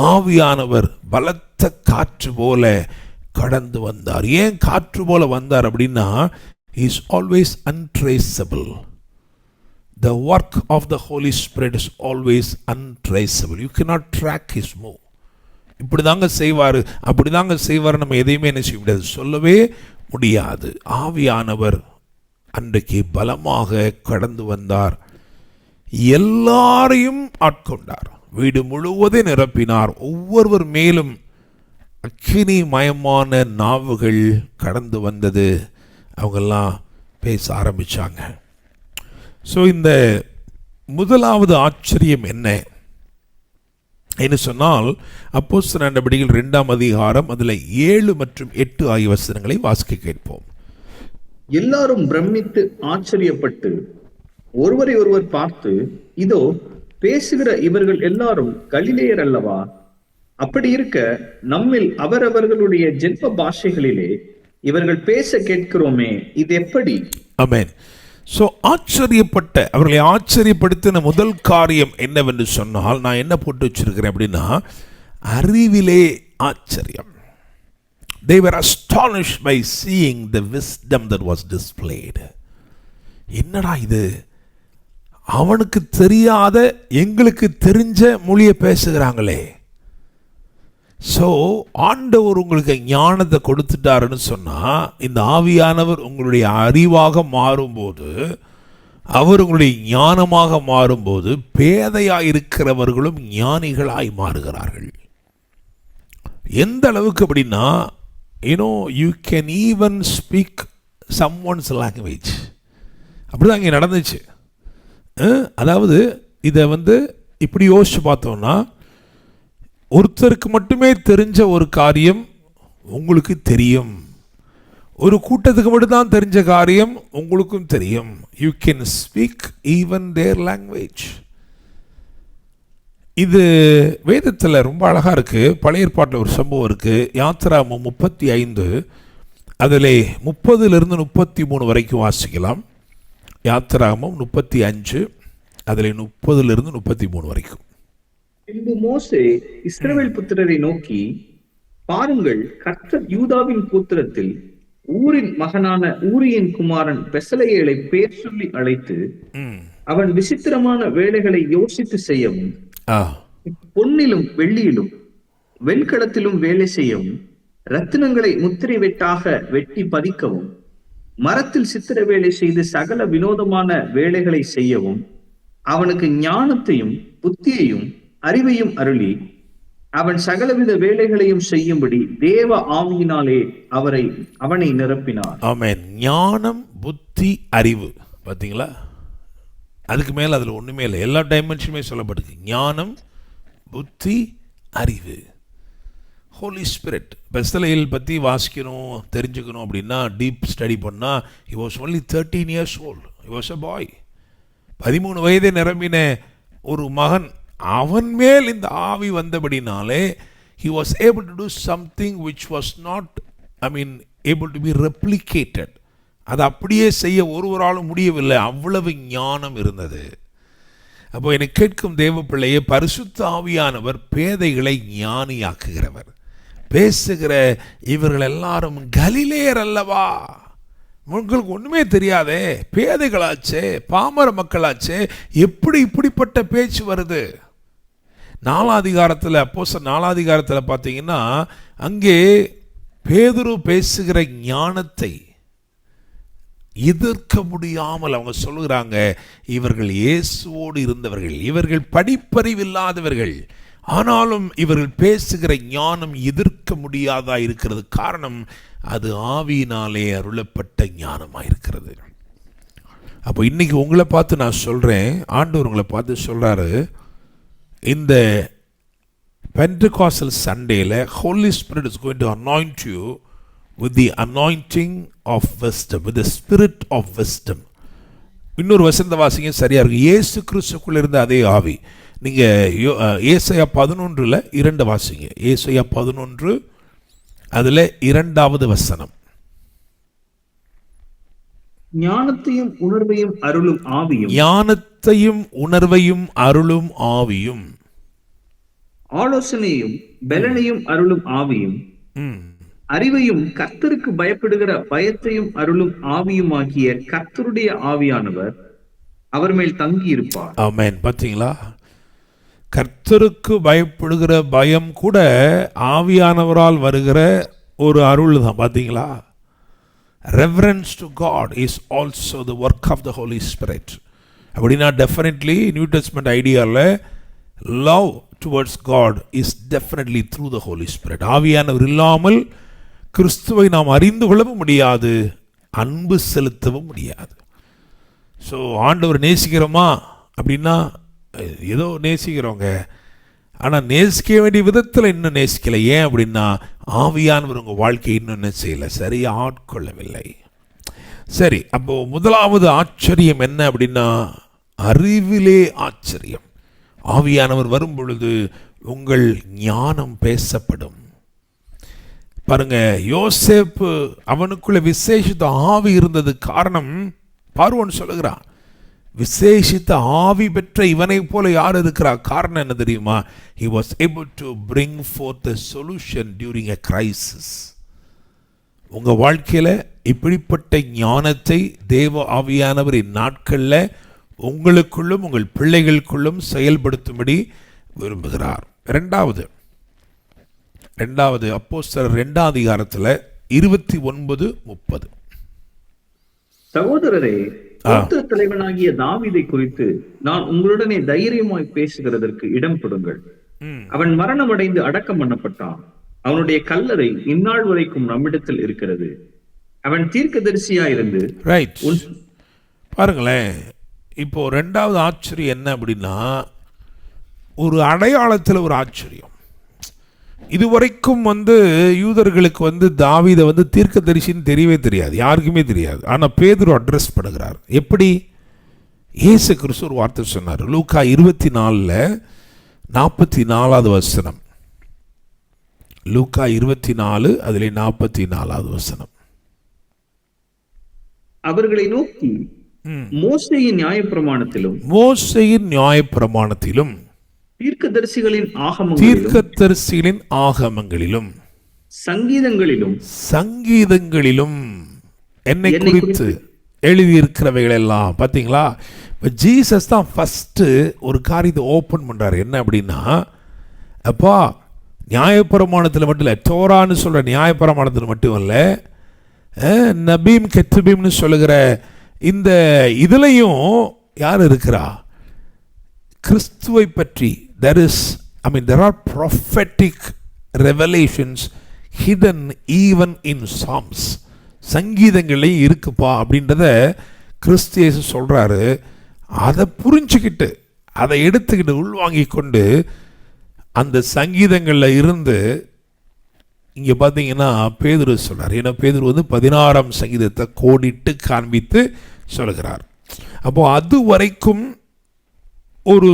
ஆவியானவர் பலத்த காற்று போல கடந்து வந்தார். ஏன் காற்று போல வந்தார் அப்படின்னா, he is always untraceable. The work of the Holy Spirit is always untraceable. You cannot track his move. இப்படி தாங்க செய்வார், அப்படி தாங்க செய்வார், நம்ம எதையுமே என்ன செய்ய முடியாது, சொல்லவே முடியாது. ஆவியானவர் அன்றைக்கு பலமாக கடந்து வந்தார். எல்லாரையும் ஆட்கொண்டார். வீடு முழுவதும் நிரப்பினார். ஒவ்வொருவர் மேலும் அக்கினி மயமான நாவுகள் கடந்து வந்தது. அவங்கெல்லாம் பேச ஆரம்பிச்சாங்க. ஸோ இந்த முதலாவது ஆச்சரியம் என்ன சொன்னால், அப்போஸ்தலர் நடபடிகள் 2ஆம் அதிகாரம் அதில் 7 மற்றும் 8 ஆகிய வசனங்களை வாசிக்க கேட்போம். எல்லாரும் பிரமித்து ஆச்சரியப்பட்டு ஒருவரை ஒருவர் பார்த்து, இதோ பேசுகிற இவர்கள் எல்லாரும் கலிலேயர் அல்லவா? அப்படி இருக்க நம்மில் அவரவர்களுடைய ஜென்ம பாஷைகளிலே இவர்கள் பேச கேட்கிறோமே, இது எப்படி? ஆமென். ஸோ அவர்களை ஆச்சரியப்படுத்தின முதல் காரியம் என்னவென்று சொன்னால், நான் என்ன போட்டு வச்சிருக்கிறேன் அப்படின்னா, அறிவிலே ஆச்சரியம். They were astonished by seeing the wisdom that was displayed. என்னடா இது, அவனுக்கு தெரியாத எங்களுக்கு தெரிஞ்ச மொழியை பேசுகிறாங்களே. ஸோ ஆண்டவர் உங்களுக்கு ஞானத்தை கொடுத்துட்டாருன்னு சொன்னால், இந்த ஆவியானவர் உங்களுடைய அறிவாக மாறும்போது, அவர் உங்களுடைய ஞானமாக மாறும்போது, பேதையாக இருக்கிறவர்களும் ஞானிகளாய் மாறுகிறார்கள். எந்த அளவுக்கு அப்படின்னா, you can even speak someone's language. அப்படிதான் இங்கே நடந்துச்சு. அதாவது இதை இப்படி யோசிச்சு பார்த்தோம்னா, ஒருத்தருக்கு மட்டுமே தெரிஞ்ச ஒரு காரியம் உங்களுக்கு தெரியும். ஒரு கூட்டத்துக்கு மட்டும்தான் தெரிஞ்ச காரியம் உங்களுக்கும் தெரியும். You can speak even their language. இது வேதத்தில் ரொம்ப அழகாக இருக்குது. பழைய ஏற்பாட்டில் ஒரு சம்பவம் இருக்குது. யாத்திராகமம் 35 அதில் 30 33 வரைக்கும் வாசிக்கலாம். யாத்திராகமம் 35 அதில் 30 33 வரைக்கும். பின்பு மோசே இஸ்ரவேல் புத்திரரை நோக்கி, பாருங்கள், கர்த்தர் யூதாவின் கோத்திரத்தில் ஊரின் மகனான ஊரியின் குமாரன் பெசலெயேலை பேர் சொல்லி அழைத்து, அவன் விசித்திரமான வேலைகளை யோசித்து செய்யவும், பொன்னிலும் வெள்ளியிலும் வெண்கலத்திலும் வேலை செய்யவும், ரத்தினங்களை முத்திரை வெட்டாக வெட்டி பதிக்கவும், மரத்தில் சித்திர வேலை செய்து சகல வினோதமான வேலைகளை செய்யவும், அவனுக்கு ஞானத்தையும் புத்தியையும் அறிவையும் அருளி, அவன் சகலவித வேலைகளையும் செய்யும்படி தேவ ஆவியினாலே அவனை நிரப்பினார். ஆமென். ஞானம், புத்தி, அறிவு. பார்த்தீங்களா? அதுக்கு மேல அதுல ஒண்ணுமே இல்லை. எல்லா டைமென்ஷனுமே சொல்லப்படுது. ஞானம், புத்தி, அறிவு. ஹோலி ஸ்பிரிட். பெசலெயேல் பற்றி வாசிக்கணும், தெரிஞ்சுக்கணும் அப்படின்னா, டீப் ஸ்டடி பண்ணால், he was only 13 years old. He was a boy. 13 வயதை நிரம்பின ஒரு மகன். அவன் மேல் இந்த ஆவி வந்தபடினாலே he was able to do something which was not, able to be replicated. அது அப்படியே செய்ய ஒருவராலும் முடியவில்லை. அவ்வளவு ஞானம் இருந்தது. அப்போ என்னை கேட்கும் தேவ பிள்ளையே, பரிசுத்த ஆவியானவர் பேதைகளை ஞானியாக்குகிறவர். பேசுகிற இவர்கள் எல்லாரும் கலிலேயர் அல்லவா? உங்களுக்கு ஒன்றுமே தெரியாதே, பேதைகளாச்சே, பாமர மக்களாச்சே, எப்படி இப்படிப்பட்ட பேச்சு வருது? 4ஆம் அதிகாரத்தில், அப்போஸ்தலர் 4ஆம் அதிகாரத்தில் பார்த்தீங்கன்னா, அங்கே பேதுரு பேசுகிற ஞானத்தை, எதிர்க்க முடியாமல் அவங்க சொல்லுகிறாங்க, இவர்கள் இயேசுவோடு இருந்தவர்கள், இவர்கள் படிப்பறிவில்லாதவர்கள், ஆனாலும் இவர்கள் பேசுகிற ஞானம் எதிர்க்க முடியாதா இருக்கிறது. காரணம், அது ஆவியினாலே அருளப்பட்ட ஞானமாக இருக்கிறது. அப்போ இன்னைக்கு உங்களை பார்த்து நான் சொல்கிறேன், ஆண்டவர் உங்களை பார்த்து சொல்கிறாரு, இந்த Pentecostal சண்டேல Holy Spirit is going to anoint you with the anointing of wisdom, with the spirit of wisdom. இன்னொரு வசந்த வாசிங்க சரியா இருக்கு. இயேசு கிறிஸ்துக்குள்ள இருந்த அதே ஆவி. நீங்க ஏசாயா 11:2 வாசிங்க. ஏசாயா 11 அதுல 2வது வசனம். ஞானத்தையும் உணர்வையும் அருளும் ஆவியும், ஞானத்தையும் உணர்வையும் அருளும் ஆவியும், ஆலோசனையும் பலனையும் அருளும் ஆவியும், அறிவையும் கர்த்தருக்கு பயப்படுகிற பயத்தையும் அருளும் ஆவியுமாகிய கர்த்தருடைய ஆவியானவர் அவர் மேல் தங்கி இருப்பார். ஆமென். பாத்தீங்களா, கர்த்தருக்கு பயப்படுகிற பயம் கூட ஆவியானவரால் வருகிற ஒரு அருள் தான். பாத்தீங்களா, reverence to God is also the work of the Holy Spirit. அப்படின்னா definitely New Testament ஐடியாவில் love towards God is definitely through the Holy Spirit. ஆவியானவர் இல்லாமல் கிறிஸ்துவை நாம் அறிந்து கொள்ளவும் முடியாது, அன்பு செலுத்தவும் முடியாது. ஸோ ஆண்டவர் நேசிக்கிறோமா அப்படின்னா ஏதோ நேசிக்கிறோங்க, ஆனால் நேசிக்க வேண்டிய விதத்தில் இன்னும் நேசிக்கலை. ஏன் அப்படின்னா ஆவியானவர் உங்கள் வாழ்க்கை இன்னும் என்ன செய்யலை, சரியாக ஆட்கொள்ளவில்லை. சரி, அப்போது முதலாவது ஆச்சரியம் என்ன அப்படின்னா அறிவிலே ஆச்சரியம். ஆவியானவர் வரும் பொழுது உங்கள் ஞானம் பேசப்படும். பாருங்க, யோசேப்பு அவனுக்குள்ள விசேஷித்த ஆவி இருந்தது. காரணம், பார்வோன் சொல்லுகிறான், விசேஷித்த ஆவி பெற்ற இவனை போல யார் இருக்கிறா? காரணம் என்ன தெரியுமா? he was able to bring forth a solution during a crisis. உங்க வாழ்க்கையில இப்படிப்பட்ட ஞானத்தை தேவ ஆவியானவர் இந்நாட்களில் உங்களுக்குள்ளும் உங்கள் பிள்ளைகளுக்குள்ளும் செயல்படுத்தும்படி விரும்புகிறார். ரெண்டாவது அப்போஸ்தலர் 2ஆம் அதிகாரத்தில் 29-30. சகோதரரே, கோத்திர தலைவனாகிய தாவீதை குறித்து நான் உங்களுடனே தைரியமாய் பேசுகிறதற்கு இடம் கொடுங்கள். அவன் மரணமடைந்து அடக்கம் பண்ணப்பட்டான். அவனுடைய கல்லறை இந்நாள் வரைக்கும் நம்மிடத்தில் இருக்கிறது. அவன் தீர்க்கதரிசியாயிருந்து பாருங்களேன். இப்போ 2வது ஆச்சரியம் என்ன அப்படின்னா, ஒரு அடையாளத்தில் ஒரு ஆச்சரியம். இதுவரைக்கும் யூதர்களுக்கு தாவீதை தீர்க்கதரிசின்னு தெரியவே தெரியாது, யாருக்குமே தெரியாது. ஆனால் பேதுரு அட்ரஸ் பண்ணுகிறார். எப்படி? இயேசு கிறிஸ்து ஒரு வார்த்தை சொன்னார். லூக்கா 24:44 வசனம். லூக்கா 24 அதிலே 44 வசனம். அவர்களை நோக்கி, மோசேயின் நியாயப்பிரமாணத்திலும் தீர்க்கதரிசிகளின் ஆகமங்களிலும் சங்கீதங்களிலும் என்னை குறித்து எழுதியிருக்கிறவைகள் எல்லாம். பார்த்தீங்களா, இப்போ ஜீசஸ் தான் ஃபஸ்ட்டு ஒரு காரியத்தை ஓப்பன் பண்ணுறாரு. என்ன அப்படின்னா, அப்பா நியாயப்பிரமாணத்தில் மட்டும் இல்லை, தோரான்னு சொல்கிற நியாயப்பிரமாணத்தில் மட்டும் இல்லை, நபீம் கெத்துபீம்னு சொல்லுகிற இந்த இதுலையும் யார் இருக்கிறா? கிறிஸ்துவை பற்றி. there are prophetic revelations hidden even in Psalms. சங்கீதங்களே இருக்குப்பா அப்படின்றத கிறிஸ்து இயேசு சொல்றாரு. அதை புரிஞ்சுக்கிட்டு அதை எடுத்துக்கிட்டு உள்வாங்கி கொண்டு அந்த சங்கீதங்களில் இருந்து இங்கே பார்த்தீங்கன்னா பேதுரு சொல்கிறார். ஏன்னா பேதுரு 16ஆம் சங்கீதத்தை கோடிட்டு காண்பித்து சொல்கிறார். அப்போ அது வரைக்கும் ஒரு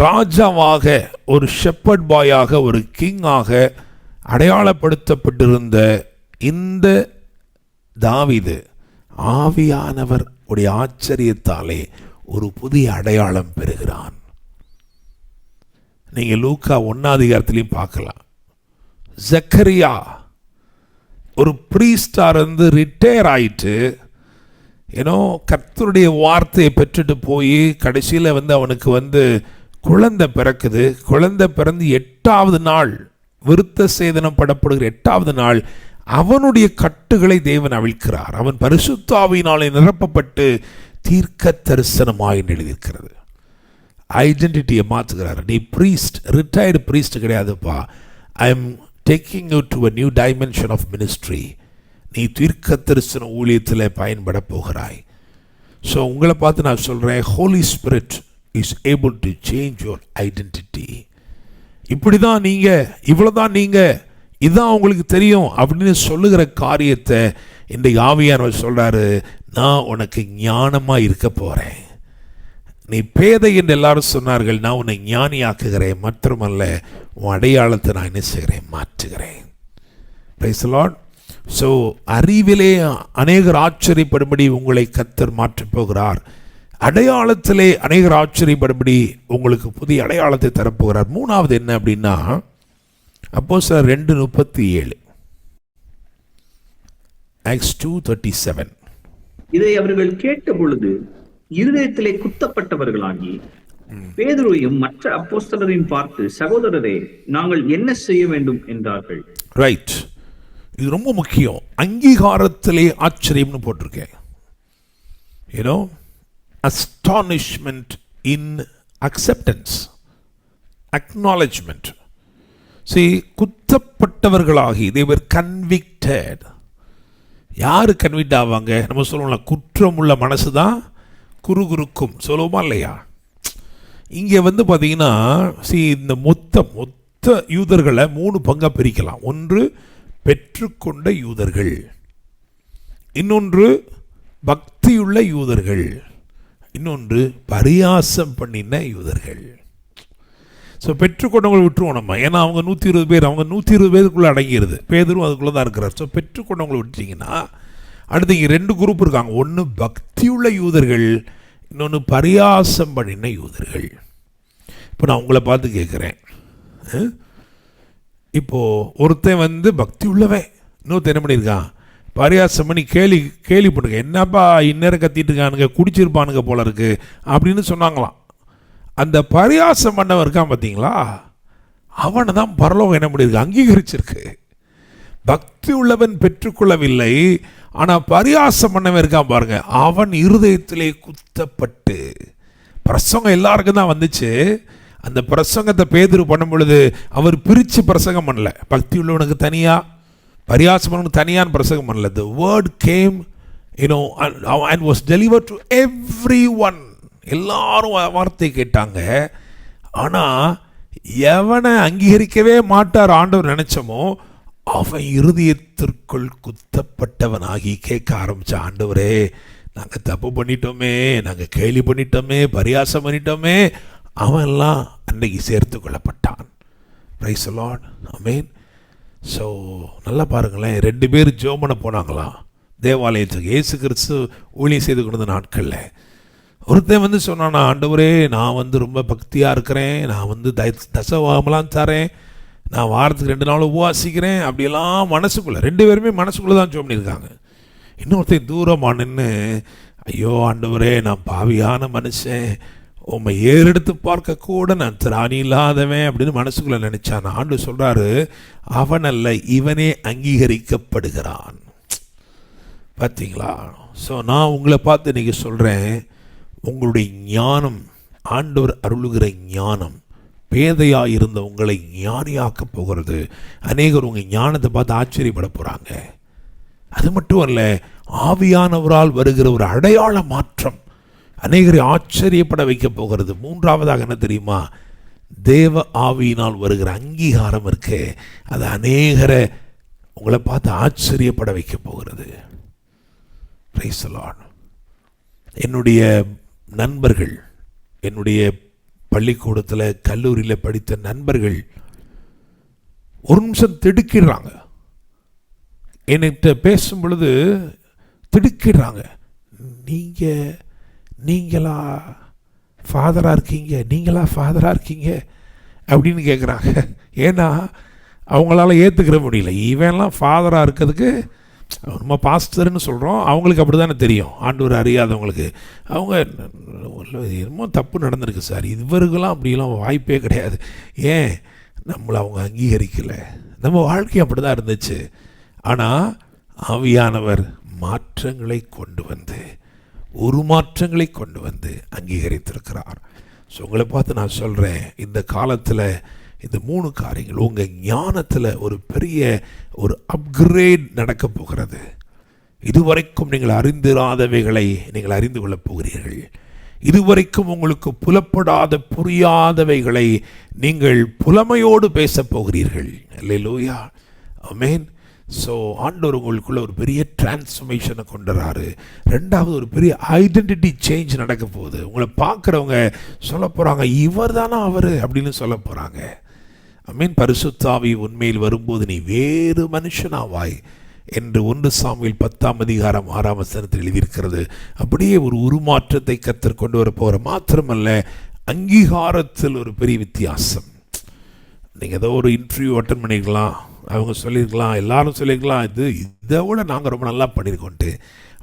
ராஜாவாக, ஒரு ஷெப்பர்ட் பாயாக, ஒரு கிங்காக அடையாளப்படுத்தப்பட்டிருந்த இந்த தாவீது ஆவியானவர் உடைய ஆச்சரியத்தாலே ஒரு புதிய அடையாளம் பெறுகிறான். நீங்க லூக்கா 1ஆம் அதிகாரத்திலையும் பார்க்கலாம். ஜக்கரியா ஒரு பிரீஸ்டார் ரிட்டையர் ஆயிட்டு, ஏன்னோ கர்த்தருடைய வார்த்தையை பெற்றுட்டு போய் கடைசியில் அவனுக்கு குழந்தை பிறக்குது. குழந்தை பிறந்து 8ஆவது நாள், விருத்த சேதனம் படப்படுகிற 8ஆவது நாள் அவனுடைய கட்டுகளை தேவன் அவிழ்க்கிறார். அவன் பரிசுத்த ஆவியினாலே நிரப்பப்பட்டு தீர்க்க தரிசனமாய் எழுதியிருக்கிறது. ஐடென்டிட்டியை மாற்றுகிறார். நீ ப்ரீஸ்ட், ரிட்டையர்டு ப்ரீஸ்ட் கிடையாதுப்பா. I am taking you to a new dimension of ministry. நீ தீர்க்க தரிசன ஊழியத்தில் பயன்பட போகிறாய். ஸோ உங்களை பார்த்து நான் சொல்கிறேன், Holy Spirit is able to change your identity. இப்படி தான் நீங்கள், இவ்வளோ தான் நீங்கள், இதுதான் உங்களுக்கு தெரியும் அப்படின்னு சொல்லுகிற காரியத்தை இன்றைக்கு ஆவியானவர் சொல்கிறாரு, நான் உனக்கு ஞானமாக இருக்க போகிறேன். நீ பேதை என்று எல்லாரும் சொன்னார்கள், நான் உன்னை ஞானியாக்குகிறேன். மட்டுமல்ல, உன் அடையாளத்தை நான் என்ன செய்கிறேன், மாற்றுகிறேன். Price the Lord. ஸோ அறிவிலே அநேகர் ஆச்சரியப்படும்படி உங்களை கர்த்தர் மாற்றப் போகிறார். அடையாளத்திலே அநேகர் ஆச்சரியப்படும்படி உங்களுக்கு புதிய அடையாளத்தை தரப்போகிறார். மூணாவது என்ன அப்படின்னா, அப்போஸ்தலர் 2:37, ஆக்ட்ஸ் 2:37. இதை அவர்கள் கேட்ட பொழுது இருதயத்திலே குத்தப்பட்டவர்களாகி பேதுருவையும் மற்ற அப்போஸ்தலரையும் பார்த்து, சகோதரரே, நாங்கள் என்ன செய்ய வேண்டும் என்றார்கள். ரைட், இது ரொம்ப முக்கியம். அங்கீகாரத்திலே ஆச்சரியம்னு போட்டிருக்கேன். You know, astonishment in acceptance, acknowledgement. See, குத்தப்பட்டவர்களாகி, they were convicted. யார் கன்விக்ட் ஆவாங்க? நம்ம சொல்லுவோம்ல, குற்றம் உள்ள மனசு தான் குறுகுறுக்கும் சொல்லுவோமா இல்லையா? இங்கே வந்து பார்த்தீங்கன்னா, இந்த மொத்த யூதர்களை 3 பங்காக பிரிக்கலாம். ஒன்று பெற்றுக்கொண்ட யூதர்கள், இன்னொன்று பக்தியுள்ள யூதர்கள், இன்னொன்று பரியாசம் பண்ணின யூதர்கள். ஸோ பெற்றுக்கொண்டவங்களை விட்டுருவோம் நம்ம, ஏன்னா அவங்க 120 பேர், அவங்க 120 பேருக்குள்ளே அடங்கிடுது. பேதரும் அதுக்குள்ளே தான் இருக்கிறார். ஸோ பெற்றுக்கொண்டவங்களை விட்டுட்டிங்கன்னா அடுத்து இங்கே 2 குரூப் இருக்காங்க. ஒன்று பக்தியுள்ள யூதர்கள், இன்னொன்று பரியாசம் பண்ணின யூதர்கள். இப்போ நான் உங்களை பார்த்து கேட்குறேன், இப்போது ஒருத்தன் வந்து பக்தி உள்ளவன், இன்னொருத்தன் என்ன பண்ணியிருக்கான், பரியாசம் பண்ணி கேலி பண்ணுங்க, என்னப்பா இந்நேரம் கத்திட்டு இருக்கானுங்க, குடிச்சிருப்பானுங்க போல இருக்கு அப்படின்னு சொன்னாங்களாம். அந்த பரியாசம் பண்ணவன் இருக்கான் பார்த்தீங்களா, அவனை தான் பரலோகம் என்ன பண்ணியிருக்கு, அங்கீகரிச்சிருக்கு. பக்தி உள்ளவன் பெற்றுக்கொள்ளவில்லை, ஆனால் பரியாசம் பண்ணவன் இருக்கான் பாருங்க, அவன் இருதயத்திலே குத்தப்பட்டு. பிரசங்கம் எல்லாருக்கும் தான் வந்துச்சு. அந்த பிரசங்கத்தை பேதுரு பண்ணும் பொழுது அவர் பிரித்து பிரசங்கம் பண்ணல. பக்தி உள்ளவனுக்கு தனியாக, பரியாசம் பண்ணவனுக்கு தனியான்னு பிரசங்கம் பண்ணல. The word came, and was delivered to everyone. எல்லாரும் வார்த்தை கேட்டாங்க. ஆனால் எவனை அங்கீகரிக்கவே மாட்டார் ஆண்டவர் நினைச்சமோ, அவன் இருதயத்திற்குள் குத்தப்பட்டவனாகி கேட்க ஆரம்பிச்ச, ஆண்டவரே நாங்கள் தப்பு பண்ணிட்டோமே, நாங்கள் கேலி பண்ணிட்டோமே, பரியாசம் பண்ணிட்டோமே. அவன்லாம் அன்னைக்கு சேர்த்து கொள்ளப்பட்டான். Praise the Lord, amen. So நல்லா பாருங்களேன், 2 பேர் ஜெபம் பண்ண போனாங்களாம் தேவாலயத்துக்கு, இயேசு கிறிஸ்து ஊழியம் செய்து கொண்ட நாட்களில். ஒருத்தன் வந்து சொன்னானா, ஆண்டவரே நான் வந்து ரொம்ப பக்தியாக இருக்கிறேன், நான் வந்து தசவாகமெல்லாம் தரேன், நான் வாரத்துக்கு 2 நாள் உபவாசிக்கிறேன், அப்படியெல்லாம் மனசுக்குள்ளே, 2 பேருமே மனசுக்குள்ளே தான் ஜெபம் பண்ணியிருக்காங்க. இன்னொருத்தன் தூரமாக நின்று, ஐயோ ஆண்டவரே நான் பாவியான மனுஷன், உம்மை ஏறெடுத்து பார்க்க கூட நான் திராணி இல்லாதவன் அப்படின்னு மனசுக்குள்ளே நினைச்சான். ஆண்டு சொல்கிறாரு, அவன் அல்ல இவனே அங்கீகரிக்கப்படுகிறான். பார்த்தீங்களா? ஸோ நான் உங்களை பார்த்து இன்றைக்கி சொல்கிறேன், உங்களுடைய ஞானம், ஆண்டவர் அருளுகிற ஞானம், பேதையாக இருந்த உங்களை ஞானியாக்க போகிறது. அநேகர் உங்கள் ஞானத்தை பார்த்து ஆச்சரியப்பட போகிறாங்க. அது மட்டும் அல்ல, ஆவியானவரால் வருகிற ஒரு அடையாள மாற்றம் அநேகரை ஆச்சரியப்பட வைக்க போகிறது. மூன்றாவதாக என்ன தெரியுமா, தேவ ஆவியினால் வருகிற அங்கீகாரம் இருக்கு, அது அநேகரை உங்களை பார்த்து ஆச்சரியப்பட வைக்க போகிறது. Price the Lord. என்னுடைய நண்பர்கள், என்னுடைய பள்ளிக்கூடத்தில் கல்லூரியில் படித்த நண்பர்கள் ஒரு நிமிஷம் திடுக்கிடுறாங்க. என்கிட்ட பேசும் பொழுது திடுக்கிடுறாங்க. நீங்களா ஃபாதராக இருக்கீங்க, நீங்களா ஃபாதராக இருக்கீங்க அப்படின்னு கேட்குறாங்க. ஏன்னா அவங்களால ஏற்றுக்கிற முடியல, இவன்லாம் ஃபாதராக இருக்கிறதுக்கு. நம்ம பாஸ்டர்னு சொல்கிறோம், அவங்களுக்கு அப்படி தானே தெரியும், ஆண்டவர் அறியாதவங்களுக்கு. அவங்க என்னமோ தப்பு நடந்திருக்கு சார், இவருக்கெல்லாம் அப்படிலாம் வாய்ப்பே கிடையாது. ஏன் நம்மளை அவங்க அங்கீகரிக்கலை. நம்ம வாழ்க்கை அப்படி தான் இருந்துச்சு. ஆனால் ஆவியானவர் மாற்றங்களை கொண்டு வந்து உருமாற்றங்களை கொண்டு வந்து அங்கீகரித்திருக்கிறார். ஸோ உங்களை பார்த்து நான் சொல்கிறேன், இந்த காலத்தில் இந்த 3 காரியங்கள் உங்கள் ஞானத்தில் ஒரு பெரிய ஒரு அப்கிரேட் நடக்க போகிறது. இதுவரைக்கும் நீங்கள் அறிந்திராதவைகளை நீங்கள் அறிந்து கொள்ளப் போகிறீர்கள். இதுவரைக்கும் உங்களுக்கு புலப்படாத புரியாதவைகளை நீங்கள் புலமையோடு பேசப் போகிறீர்கள். அல்லேலூயா, ஆமென். ஸோ ஆண்டவர் உங்களுக்குள்ள ஒரு பெரிய டிரான்ஸ்ஃபர்மேஷனை கொண்டுறாரு. 2வது ஒரு பெரிய ஐடென்டிட்டி சேஞ்ச் நடக்க போகுது. உங்களை பார்க்குறவங்க சொல்ல போகிறாங்க, இவர் தானா அவர் அப்படின்னு சொல்ல போகிறாங்க. ஆமென். பரிசுத்த ஆவி உண்மையில் வரும்போது நீ வேறு மனுஷனாவாய் என்று 1 சாமுவேல் 10:6 எழுதியிருக்கிறது. அப்படியே ஒரு உருமாற்றத்தை கர்த்தர் கொண்டு வர போகிற. மாத்திரமல்ல, அங்கீகாரத்தில் ஒரு பெரிய வித்தியாசம். நீங்கள் ஏதோ ஒரு இன்டர்வியூ அட்டன் பண்ணியிருக்கலாம், அவங்க சொல்லியிருக்கலாம், எல்லாரும் சொல்லியிருக்கலாம், இதை விட நாங்கள் ரொம்ப நல்லா பண்ணியிருக்கோன்ட்டு.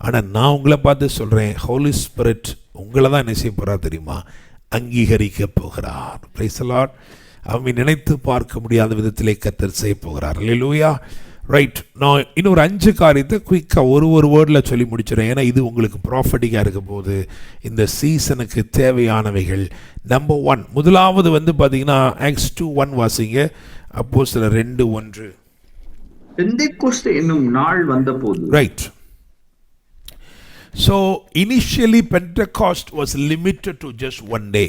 ஆனால் நான் உங்களை பார்த்து சொல்கிறேன், ஹோலி ஸ்பிரிட் உங்களை தான் என்ன செய்ய போகிறார் தெரியுமா? அங்கீகரிக்க போகிறார். Price the Lord. அவங்க நினைத்து பார்க்க முடியாத விதத்திலே கர்த்தர் செய்ய போகிறார். அல்லேலூயா. ரைட். நான் இன்னொரு 5 காரியத்தை குயிக்காக ஒரு வேர்டில் சொல்லி முடிச்சிடறேன். ஏன்னா இது உங்களுக்கு ப்ராஃபட்டிக்காக இருக்க போது இந்த சீசனுக்கு தேவையானவைகள். நம்பர் 1, முதலாவது பார்த்தீங்கன்னா Acts 2:1 வாசிங்க. அப்போஸ்தலர் 2:1. பெந்தெக்கோஸ்தே என்னும் நாள் வந்தபோது. Right. So initially Pentecost was limited to just one day.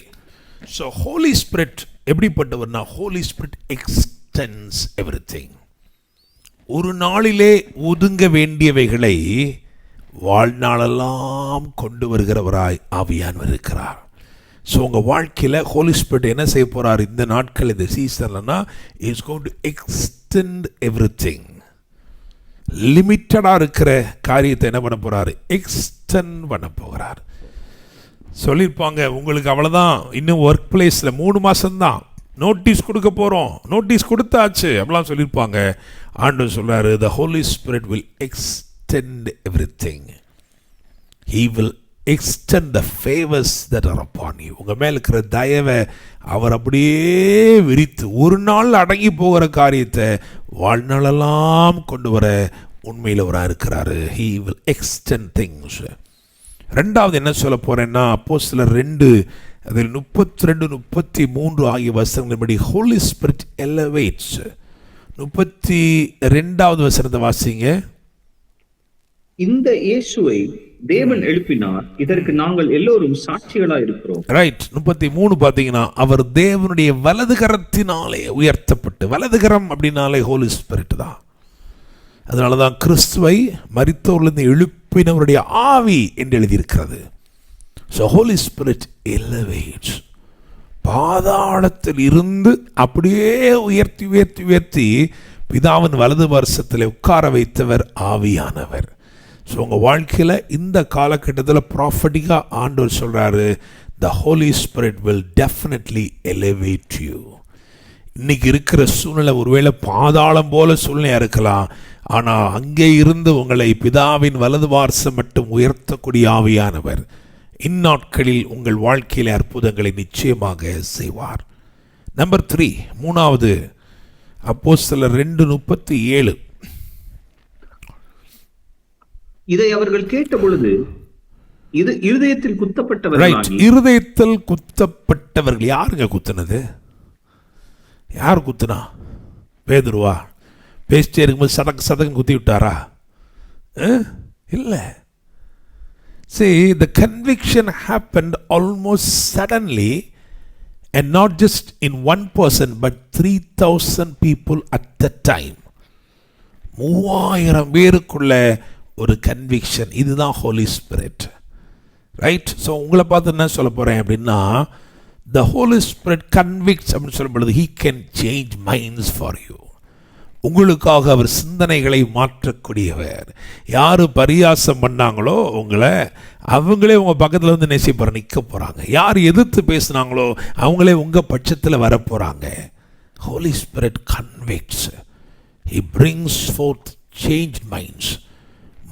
So Holy Spirit எப்படிப்பட்டவர்னா, Holy Spirit extends everything. ஒரு நாளிலே ஒதுங்க வேண்டியவைகளை வாழ்நாளெல்லாம் கொண்டு வருகிறவராய் ஆவியானவர் இருக்கிறார். ஸோ உங்கள் வாழ்க்கையில் ஹோலி ஸ்பிரிட் என்ன செய்ய போகிறார் இந்த நாட்கள், இந்த சீசன்லனா, is going to extend everything. லிமிட்டடாக இருக்கிற காரியத்தை என்ன பண்ண போகிறாரு? எக்ஸ்டெண்ட் பண்ண போகிறார். சொல்லியிருப்பாங்க, உங்களுக்கு அவ்வளோதான், இன்னும் ஒர்க் பிளேஸில் 3 மாதம்தான், நோட்டீஸ் கொடுக்க போகிறோம், நோட்டீஸ் கொடுத்தாச்சு அப்படிலாம் சொல்லியிருப்பாங்க. ஆண்டவர் சொல்கிறாரு, the Holy Spirit will extend everything. He will extend the favors that are upon you. உங்கள் மேல் இருக்கிற தயவை அவர் அப்படியே விரித்து ஒரு நாள் அடங்கி போகிற காரியத்தை வாழ்நாளெல்லாம் கொண்டு வர உண்மையில் அவராக இருக்கிறாரு. He will extend things. 2வது என்ன சொல்ல போகிறேன்னா, அப்போஸ்தலர் 2 அதில் 32-33 ஆகிய வசனங்களின்படி ஹோலி ஸ்பிரிட் எலவேட்ஸ். 32வது வசனத்தை வாசிங்க. இந்த இயேசுவை தேவன் எழுப்பினார், இதற்கு நாங்கள் எல்லோரும் சாட்சிகளா இருக்கிறோம். ரைட். 33 பார்த்தீங்கன்னா, அவர் தேவனுடைய வலது கரத்தினாலே உயர்த்தப்பட்டு, வலது கரம் அப்படின்னாலே ஹோலி ஸ்பிரிட் தான். அதனால தான் கிறிஸ்துவை மரித்தோரிலிருந்து எழுப்பினவருடைய ஆவி என்று எழுதியிருக்கிறது. So Holy Spirit elevates. பாதாளத்தில் இருந்து அப்படியே உயர்த்தி உயர்த்தி உயர்த்தி பிதாவின் வலது வருஷத்தில் உட்கார வைத்தவர் ஆவியானவர். ஸோ உங்கள் வாழ்க்கையில் இந்த காலகட்டத்தில் ப்ராஃபட்டிக்காக ஆண்டவர் சொல்கிறாரு, the Holy Spirit will definitely elevate you. இன்னைக்கு இருக்கிற சூழ்நிலை ஒருவேளை பாதாளம் போல சூழ்நிலையாக இருக்கலாம், ஆனால் அங்கே இருந்து உங்களை பிதாவின் வலது வாரசம் மட்டும் உயர்த்தக்கூடிய ஆவியானவர் இந்நாட்களில் உங்கள் வாழ்க்கையில் அற்புதங்களை நிச்சயமாக செய்வார். நம்பர் 3, 3வது அப்போஸ்தலர் 2:37. இதை அவர்கள் கேட்ட பொழுது இது இருதயத்தில் குத்தப்பட்டவர்கள். இருதயத்தில் குத்தப்பட்டவர்கள். யாருங்க குத்துனது? யார் குத்துனா? பேதுருவா? பேசிட்டே இருக்கும்போது சதகம் குத்தி விட்டாரா? இல்லை. See, the conviction happened almost suddenly, and not just in one person but 3,000 people at that time. 3000 பேருக்குள்ள ஒரு கன்விக்ஷன். இதுதான் ஹோலி ஸ்பிரிட். ரைட். ஸோ உங்களை பார்த்து என்ன சொல்ல போகிறேன் அப்படின்னா, the Holy Spirit convicts அப்படின்னு சொல்லும்பொழுது he can change minds for you. உங்களுக்காக அவர் சிந்தனைகளை மாற்றக்கூடியவர். யார் பரியாசம் பண்ணாங்களோ உங்களை, அவங்களே உங்கள் பக்கத்தில் வந்து நேசிப்பார் நிற்க போகிறாங்க. யார் எதிர்த்து பேசினாங்களோ அவங்களே உங்கள் பட்சத்தில் வரப்போகிறாங்க. Holy Spirit convicts. He brings forth change minds.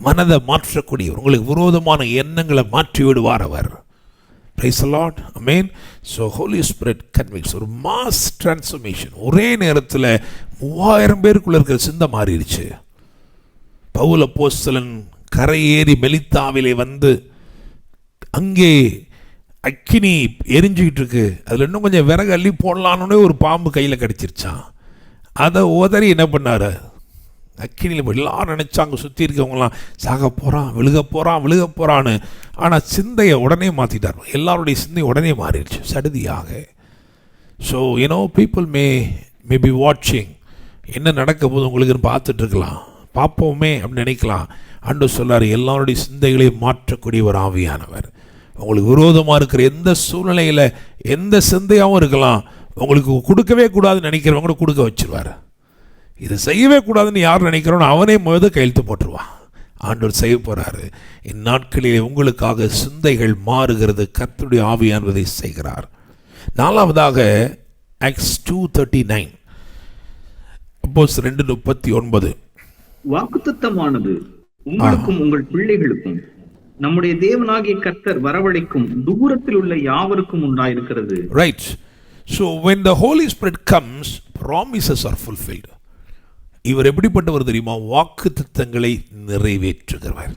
மனதை மாற்றக்கூடியவர். உங்களுக்கு விரோதமான எண்ணங்களை மாற்றி விடுவார் அவர். Praise the Lord. Amen. So Holy Spirit convicts. ஒரு மாஸ் டிரான்ஸ்ஃபர்மேஷன். ஒரே நேரத்தில் 3000 பேருக்குள்ள இருக்கிற சிந்தை மாறிடுச்சு. பவுல் அப்போஸ்தலன் கரையேறி மெலித்தாவிலே வந்து அங்கே அக்கினி எரிஞ்சுக்கிட்டு இருக்கு, அதில் இன்னும் கொஞ்சம் விறகு அள்ளி போடலான்னு ஒரு பாம்பு கையில் கிடச்சிருச்சான். அதை உதறி என்ன பண்ணார், அக்கினியில் எல்லாரும் நினச்சாங்க சுற்றி இருக்கவங்களாம் சாக போகிறான், விழுக போகிறான்னு. ஆனால் சிந்தையை உடனே மாற்றிட்டார். எல்லாருடைய சிந்தை உடனே மாறிடுச்சு சடுதியாக. ஸோ பீப்புள் மே பி வாட்சிங், என்ன நடக்க போது உங்களுக்குன்னு பார்த்துட்டு இருக்கலாம், பார்ப்போமே அப்படின்னு நினைக்கலாம். ஆண்டவர் சொல்றார், எல்லாருடைய சிந்தைகளையும் மாற்றக்கூடிய ஒரு ஆவியானவர். உங்களுக்கு விரோதமாக இருக்கிற எந்த சூழ்நிலையில் எந்த சிந்தையாகவும் இருக்கலாம், உங்களுக்கு கொடுக்கவே கூடாதுன்னு நினைக்கிறவங்க கொடுக்க வச்சிருவார். இதை செய்யவே கூடாதுன்னு யார் நினைக்கிறோன்னு அவனே முதல் கையெழுத்து போட்டுருவான். ஆண்டவர் செய்ய போகிறாரு. இந்நாட்களிலே உங்களுக்காக சிந்தைகள் மாறுகிறது. கர்த்தருடைய ஆவியானவரை செய்கிறார். நாலாவதாக ஆக்ட்ஸ் 2:39, அப்போஸ்தலர் 2:39, வாக்குத்தத்தமானது உங்களுக்கும் உங்கள் பிள்ளைகளுக்கும் நம்முடைய தேவனாகிய கர்த்தர் வரவழைக்கும் தூரத்தில் உள்ள யாவருக்கும் உண்டாயிருக்கிறது. Right. So when the Holy Spirit comes, promises are fulfilled. இவர் எப்படிப்பட்டவர் தெரியுமா? வாக்குத்தத்தங்களை நிறைவேற்றுகிறவர்.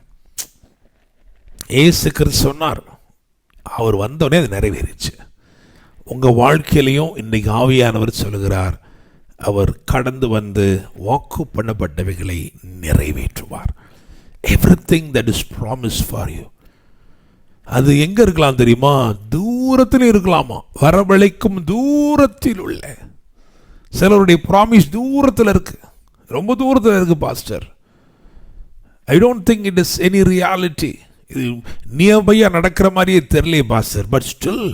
இயேசு கிறிஸ்து சொன்னார், அவர் வந்தோடனே அது நிறைவேறிச்சு. உங்கள் வாழ்க்கையிலையும் இன்றைக்கு ஆவியானவர் சொல்லுகிறார், அவர் கடந்து வந்து வாக்கு பண்ணப்பட்டவைகளை நிறைவேற்றுவார். Everything that is promised for you. அது எங்க இருக்கலாம் தெரியுமா? தூரத்தில் இருக்கலாமா, வரவழைக்கும் தூரத்தில் உள்ள. சிலருடைய ப்ராமிஸ் தூரத்தில் இருக்கு, ரொம்ப தூரத்தில் இருக்கு pastor. I don't think it is any reality. இது நியர்பையா நடக்கிற மாதிரியே தெரியலையே pastor. But still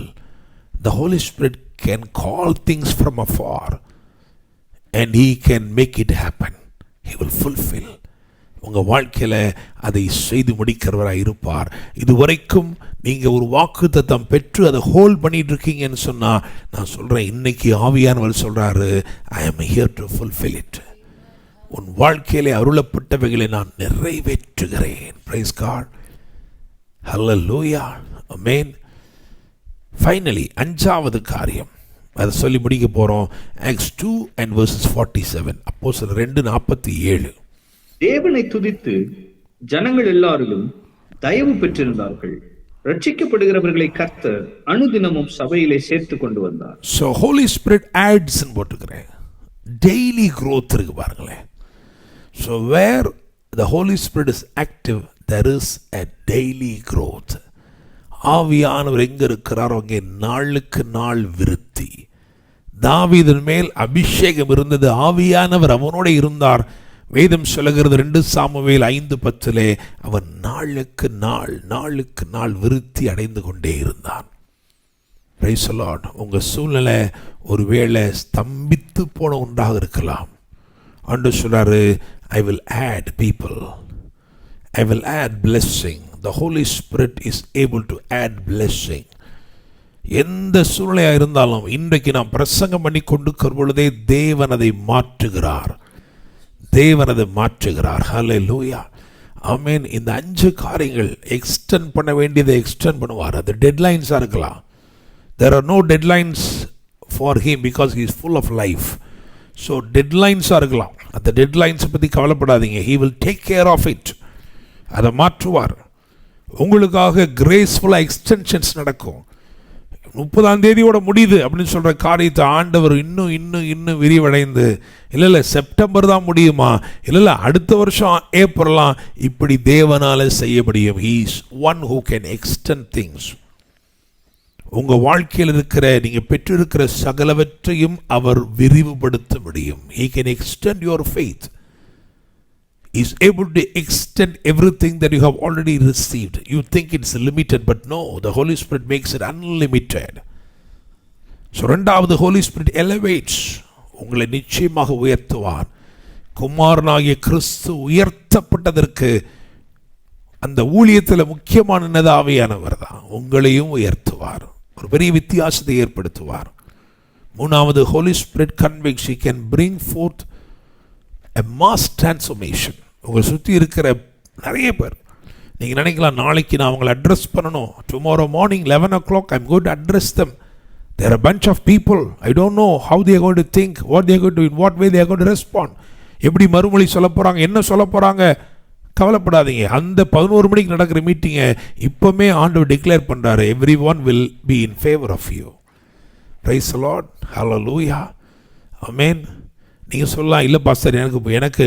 the Holy Spirit can call things from afar and He can make it happen. He will fulfill. உங்கள் வாழ்க்கையில் அதை செய்து முடிக்கிறவராக இருப்பார். இதுவரைக்கும் நீங்கள் ஒரு வாக்குத்தத்தம் பெற்று அதை ஹோல்ட் பண்ணிட்டு இருக்கீங்கன்னு சொன்னால், நான் சொல்கிறேன், இன்னைக்கு ஆவியானவர் சொல்கிறாரு, ஐ am here to fulfill it. உன் வாழ்க்கையிலே அருளப்பட்டவைகளை நான் நிறைவேற்றுகிறேன். Praise God. Hallelujah. Amen. Finally, அஞ்சாவது காரியம், அதை சொல்லி முடிக்க போகிறோம். Acts 2:47, அப்போஸ்தலர் 2:47. தேவனை துதித்து ஜனங்கள் எல்லாரிலும் தயவு பெற்றிருந்தார்கள். ரட்சிக்கப்படுகிறவர்களை கர்த்தர் அனுதினமும் சபையிலே சேர்த்து கொண்டு வந்தார். So Holy Spirit adds ன்னு போட்டுக்கிறேன். Daily growth இருக்கு பாருங்களேன். So where the Holy Spirit is active, there is a daily growth. ஆவியானவர் எங்க இருக்கிறாரோ அங்கே நாளுக்கு நாள் விருத்தி. தாவீதின் மேல் அபிஷேகம் இருந்தது, ஆவியானவர் அவனோட இருந்தார். வேதம் சொல்லுகிறது 2 சாமுவேல் 5:10, அவன் நாளுக்கு நாள் விருத்தி அடைந்து கொண்டே இருந்தான். Praise the Lord. உங்கள் சூழ்நிலை ஒருவேளை ஸ்தம்பித்து போன ஒன்றாக இருக்கலாம். ஆண்டவர் சொல்றாரு, I will add people, I will add blessing. The Holy Spirit is able to add blessing. எந்த சூழ்நிலையாக இருந்தாலும் இன்றைக்கு நாம் பிரசங்கம் பண்ணி கொண்டிருக்கிற பொழுதே தேவன் அதை மாற்றுகிறார். ஹல்லேலூயா. ஆமென். இந்த 5 காரியங்கள் எக்ஸ்டெண்ட் பண்ண வேண்டியதை எக்ஸ்டெண்ட் பண்ணுவார். அது டெட்லைன்ஸாக இருக்கலாம். There are no deadlines for him because he is full of life. So டெட்லைன்ஸாக இருக்கலாம். அந்த டெட்லைன்ஸை பற்றி கவலைப்படாதீங்க. He will take care of it. அதை மாற்றுவார். உங்களுக்காக கிரேஸ்ஃபுல்லாக எக்ஸ்டென்ஷன்ஸ் நடக்கும். 30ஆம் தேதியோட முடியுது அப்படின்னு சொல்கிற காரியத்தை ஆண்டவர் இன்னும் விரிவடைந்து, இல்லை செப்டம்பர் தான் முடியுமா, இல்லை அடுத்த வருஷம் ஏப்ரலாம், இப்படி தேவனால செய்ய முடியும். He is one who can extend things. உங்கள் வாழ்க்கையில் இருக்கிற நீங்கள் பெற்றிருக்கிற சகலவற்றையும் அவர் விரிவுபடுத்த முடியும். He can extend your faith. He is able to extend everything that you have already received. You think it's limited, but no, the Holy Spirit makes it unlimited. So இரண்டாவது, Holy Spirit elevates. உங்களை நிச்சயமாக உயர்த்துவார். குமாரனாகிய கிறிஸ்து உயர்த்தப்பட்டதற்கு அந்த ஊழியத்தில் முக்கியமான ஆவியானவர் தான். உங்களையும் உயர்த்துவார், ஒரு பெரிய வித்தியாசத்தை ஏற்படுத்துவார். மூணாவது, Holy Spirit convicts. He can bring forth a mass transformation. உங்களை சுற்றி இருக்கிற நிறைய பேர் நீங்கள் நினைக்கலாம், நாளைக்கு நான் அவங்களை அட்ரஸ் பண்ணணும். Tomorrow morning 11 o'clock I'm going to address them. There are a bunch of people. I don't know how they are going to think, what they are going to do, in what way they are going to respond. எப்படி மறுமொழி சொல்ல போகிறாங்க, என்ன சொல்ல போகிறாங்க, கவலைப்படாதீங்க. அந்த 11 மணிக்கு நடக்கிற மீட்டிங்கை இப்போமே ஆண்டவர் டிக்ளேர் பண்ணுறாரு, everyone will be in favour of you. Praise the Lord, hallelujah, amen. நீங்கள் சொல்லலாம், இல்லை பாஸ்டர் எனக்கு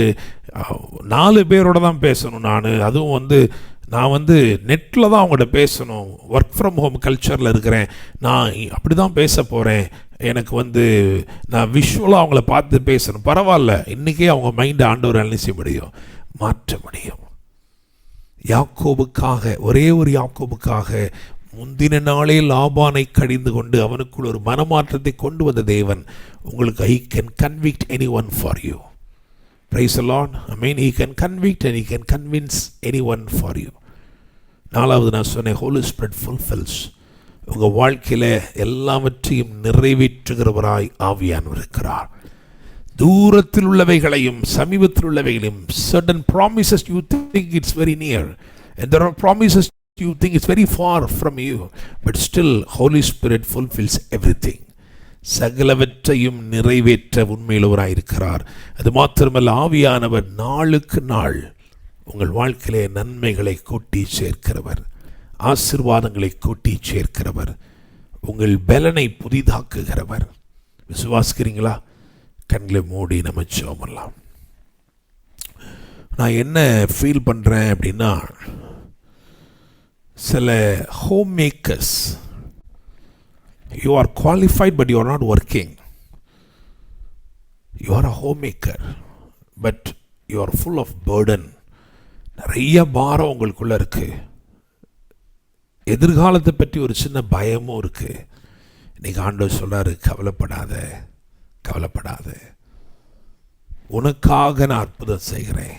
4 பேரோட தான் பேசணும், அதுவும் நான் நெட்டில் தான் அவங்கள்ட்ட பேசணும், ஒர்க் ஃப்ரம் ஹோம் கல்ச்சரில் இருக்கிறேன், நான் அப்படி தான் பேச போகிறேன், எனக்கு நான் விஷுவலாக அவங்கள பார்த்து பேசணும். பரவாயில்ல, இன்றைக்கே அவங்க மைண்டை ஆண்டவர் அனுசரிக்க முடியும், மாற்ற முடியும். யாக்கோபுக்காக, ஒரே ஒரு யாக்கோபுக்காக முந்தின நாளே லாபானை கடிந்து கொண்டு அவனுக்குள் ஒரு மனமாற்றத்தை கொண்டு வந்த தேவன் உங்களுக்கு I can convict any one for you. Praise the Lord, amen. He can convict and he can convince anyone for you. 4வது நான் சொன்னேன், Holy Spirit fulfills. உங்கள் வாழ்க்கையில் எல்லாவற்றையும் நிறைவேற்றுகிறவராய் ஆவியானவர் இருக்கிறார். தூரத்தில் உள்ளவைகளையும் சமீபத்தில் உள்ளவைகளையும், certain promises you think it's very near and there are promises you think it's very far from you, but still Holy Spirit fulfills everything. சகலவற்றையும் நிறைவேற்ற உண்மையுள்ளவராயிருக்கிறார். அது மாத்திரமல்ல, ஆவியானவர் நாளுக்கு நாள் உங்கள் வாழ்க்கையிலே நன்மைகளை கூட்டி சேர்க்கிறவர், ஆசீர்வாதங்களை கூட்டி சேர்க்கிறவர், உங்கள் பலனை புதிதாக்குகிறவர். விசுவாசிக்கிறீங்களா? கண்களை மூடி நம்ம ஜெபம் பண்ணலாம். நான் என்ன ஃபீல் பண்ணுறேன் அப்படின்னா, சில home makers, you are qualified but you are not working. You are a homemaker but you are full of burden. நிறைய பாரம் உங்களுக்குள்ள இருக்கு. எதிர்காலத்தை பற்றி ஒரு சின்ன பயமும் இருக்கு. இன்னைக்கு ஆண்டவர் சொல்றாரு, கவலைப்படாத, கவலைப்படாத, உனக்காக நான் அற்புதம் செய்கிறேன்.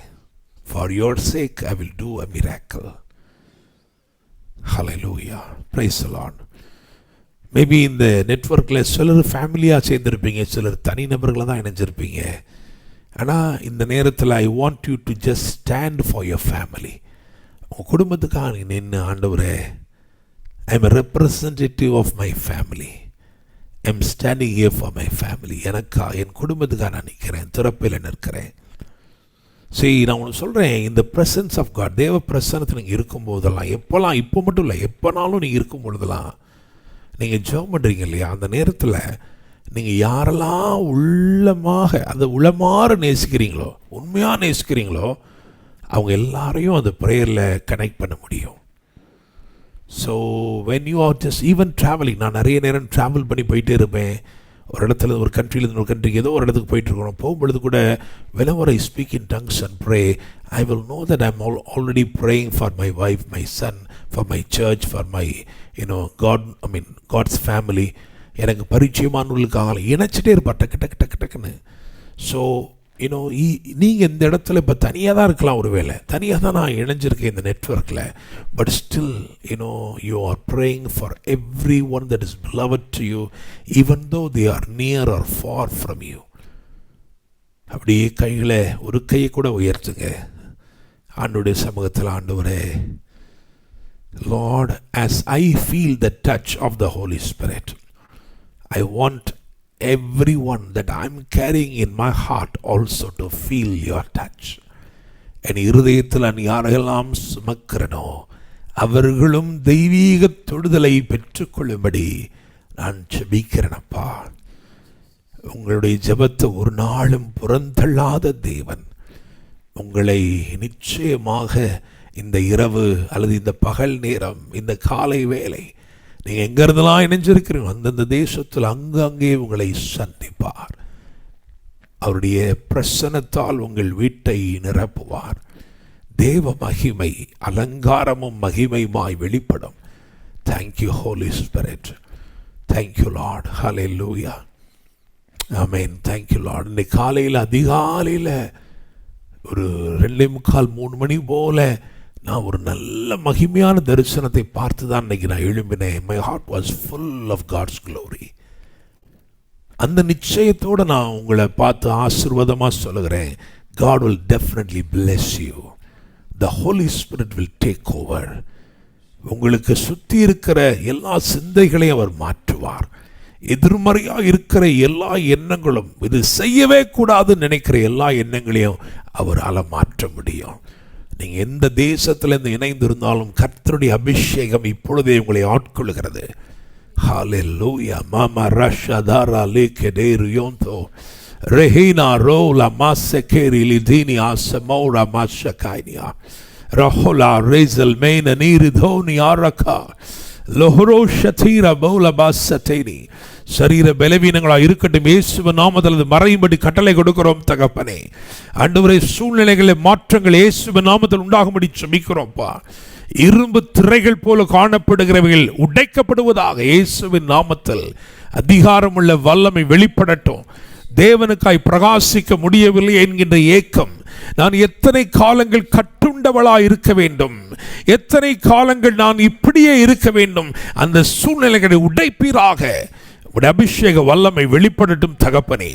For your sake I will do a miracle. Hallelujah, praise the Lord. Maybe இந்த நெட்வொர்க்கில் சிலர் ஃபேமிலியாக சேர்ந்துருப்பீங்க, சிலர் தனிநபர்களை தான் இணைஞ்சிருப்பீங்க. ஆனால் இந்த நேரத்தில் I want you to just stand for your family. உங்கள் குடும்பத்துக்காக நீ நின்று, ஆண்டவரே, I am a representative of my family, I am standing here for my family. என் குடும்பத்துக்காக நான் நிற்கிறேன், திறப்பில் நிற்கிறேன். சரி, நான் ஒன்று சொல்கிறேன், இந்த ப்ரெசன்ஸ் ஆஃப் காட், தேவ பிரசன்னத்தில் நீங்கள் இருக்கும்போதெல்லாம், எப்போல்லாம், இப்போ மட்டும் இல்லை, எப்போனாலும் நீங்கள் இருக்கும் பொழுதெல்லாம் நீங்கள் ஜெபம் பண்ணுறீங்க இல்லையா, அந்த நேரத்தில் நீங்கள் யாரெல்லாம் உள்ளமாக, அதை உளமாற நேசிக்கிறீங்களோ, உண்மையாக நேசிக்கிறீங்களோ, அவங்க எல்லாரையும் அந்த ப்ரேயரில் கனெக்ட் பண்ண முடியும். So when you are just even travelling, நான் நிறைய நேரம் ட்ராவல் பண்ணி போயிட்டே இருப்பேன். ஒரு இடத்துல, ஒரு கண்ட்ரிலேருந்து ஒரு கண்ட்ரிக்கு ஏதோ ஒரு இடத்துக்கு போயிட்டுருக்கணும். போகும்பொழுது கூட whenever I speak in tongues and pray, I will know that I'm already praying for my wife, my son, for my church, for my God's family. எனக்கு பரிச்சயமானவர்களுக்காக இணைச்சிட்டே இருப்பா, டக்கு டக்கு டக்கு டக்குன்னு. ஸோ நீங்கள் இந்த இடத்துல இப்போ தனியாக தான் இருக்கலாம், ஒருவேளை தனியாக தான் நான் இணைஞ்சிருக்கேன் இந்த நெட்வொர்க்கில், but still you are praying for every one that is beloved to you, even though they are near or far from you. அப்படியே கைகளை, ஒரு கையை கூட உயர்த்துங்க ஆண்டவருடைய சமூகத்தில். ஆண்டவரே, Lord, as I feel the touch of the Holy Spirit, I want everyone that I'm carrying in my heart also to feel your touch. என் இருதயத்தில் நான் யாரெல்லாம் சுமக்கிறனோ அவர்களும் தெய்வீக தொடுதலை பெற்றுக்கொள்ளும்படி நான் ஜெபிக்கிறேனப்பா. உங்களுடைய ஜெபத்தை ஒரு நாளும் புறந்தள்ளாத தேவன் உங்களை நிச்சயமாக இந்த இரவு அல்லது இந்த பகல் நேரம், இந்த காலை வேலை, நீங்கள் எங்கேருந்தெல்லாம் இணைஞ்சிருக்கிறீங்க அந்தந்த தேசத்தில் அங்கங்கே உங்களை சந்திப்பார். அவருடைய பிரசன்னத்தால் உங்கள் வீட்டை நிரப்புவார். தேவ மகிமை அலங்காரமும் மகிமையுமாய் வெளிப்படும். Thank you Holy Spirit, thank you Lord, hallelujah, amen. Thank you Lord. இன்னைக்கு காலையில் அதிகாலையில் ஒரு 2:45 3 மணி போல் நான் ஒரு நல்ல மகிமையான தரிசனத்தை பார்த்து தான் இன்னைக்கு நான் எழும்பினேன். My heart was full of God's glory. அந்த நிச்சயத்தோடு நான் உங்களை பார்த்து ஆசீர்வாதமாக சொல்லுகிறேன், God will definitely bless you. The Holy Spirit will take over. உங்களுக்கு சுற்றி இருக்கிற எல்லா சிந்தைகளையும் அவர் மாற்றுவார். எதிர்மறையாக இருக்கிற எல்லா எண்ணங்களும், இது செய்யவே கூடாதுன்னு நினைக்கிற எல்லா எண்ணங்களையும் அவரால் மாற்ற முடியும். நீங்க எந்த தேசத்திலிருந்து இணைந்திருந்தாலும் கர்த்தருடைய அபிஷேகம் இப்பொழுதே உங்களை ஆட்கொள்கிறது. ஹalleluya. mama rashadara lekederu yonto rehina rola masekeri lidini asamora mashakainia rahola rezel mena niridhoni araka lohro shatira bola basateni. சரீர பலவீனங்களா இருக்கட்டும், இயேசுவின் நாமத்தில் மறையும்படி கட்டளை கொடுக்கிறோம் தகப்பனே. ஆண்டவரே, சூழ்நிலைகளில் மாற்றங்கள் இயேசுவின் நாமத்தில் உண்டாகும்படி ஜெபிக்கிறோம்ப்பா. இரும்பு திரைகள் போல காணப்படுகிறவைகள் உடைக்கப்படுவதாக இயேசுவின் நாமத்தில். அதிகாரமுள்ள வல்லமை வெளிப்படட்டும். தேவனுக்காய் பிரகாசிக்க முடியவில்லை என்கின்ற ஏக்கம், நான் எத்தனை காலங்கள் கட்டுண்டவளா இருக்க வேண்டும், எத்தனை காலங்கள் நான் இப்படியே இருக்க வேண்டும், அந்த சூழ்நிலைகளை உடைப்பீராக. அபிஷேக வல்லமை வெளிப்படட்டும் தகப்பனே.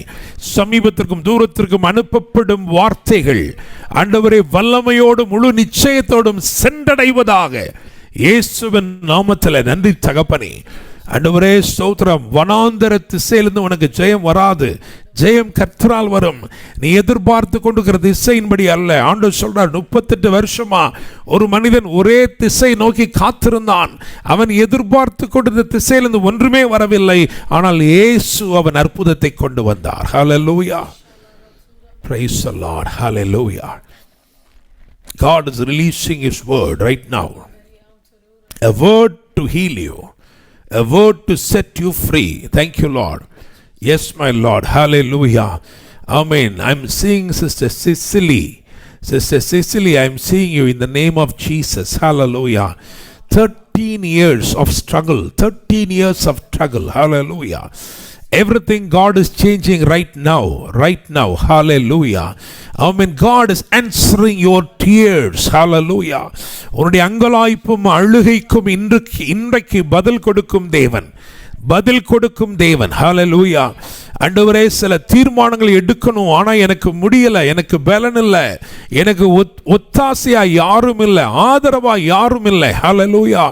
சமீபத்திற்கும் தூரத்திற்கும் அனுப்பப்படும் வார்த்தைகள் ஆண்டவரே வல்லமையோடு முழு நிச்சயத்தோடும் சென்றடைவதாக இயேசுவின் நாமத்தில். நன்றி தகப்பனே. ஆண்டவரே ஸ்தோத்திரம். வனாந்தர திசையிலிருந்து உனக்கு ஜெயம் வராது, ஜெயம் கர்த்தரால் வரும். நீ எதிர்பார்த்து கொண்டிருக்கிற திசையின்படி அல்ல. ஆண்டவர் சொல்றார், 38 வருஷமா ஒரு மனிதன் ஒரே திசை நோக்கி காத்திருந்தான். அவன் எதிர்பார்த்து கொண்டிருந்த திசையிலிருந்து ஒன்றுமே வரவில்லை. ஆனால் இயேசு அவன் அற்புதத்தை கொண்டு வந்தார். ஹalleluya. Praise the Lord. Hallelujah. God is releasing his word right now. A word to heal you, a word to set you free. Thank you, Lord. Yes, my Lord. Hallelujah. Amen. I'm seeing Sister Cecily. Sister Cecily, I'm seeing you in the name of Jesus. Hallelujah. 13 years of struggle. 13 years of struggle. Hallelujah. Everything God is changing right now. Right now. Hallelujah. Amen. God is answering your tears. Hallelujah. உன்னுடைய அங்கலாய்ப்பும் அழுகைக்கும் இன்றைக்கு பதில் கொடுக்கும் தேவன். பதில் கொடுக்கும் தேவன். ஹalleluya. ஆண்டவரே, சில தீர்மானங்களை எடுக்கணும், ஆனா எனக்கு முடியல, எனக்கு பலன் இல்லை, எனக்கு ஒத்தாசையா யாரும் இல்லை, ஆதரவா யாரும் இல்லை. ஹalleluya.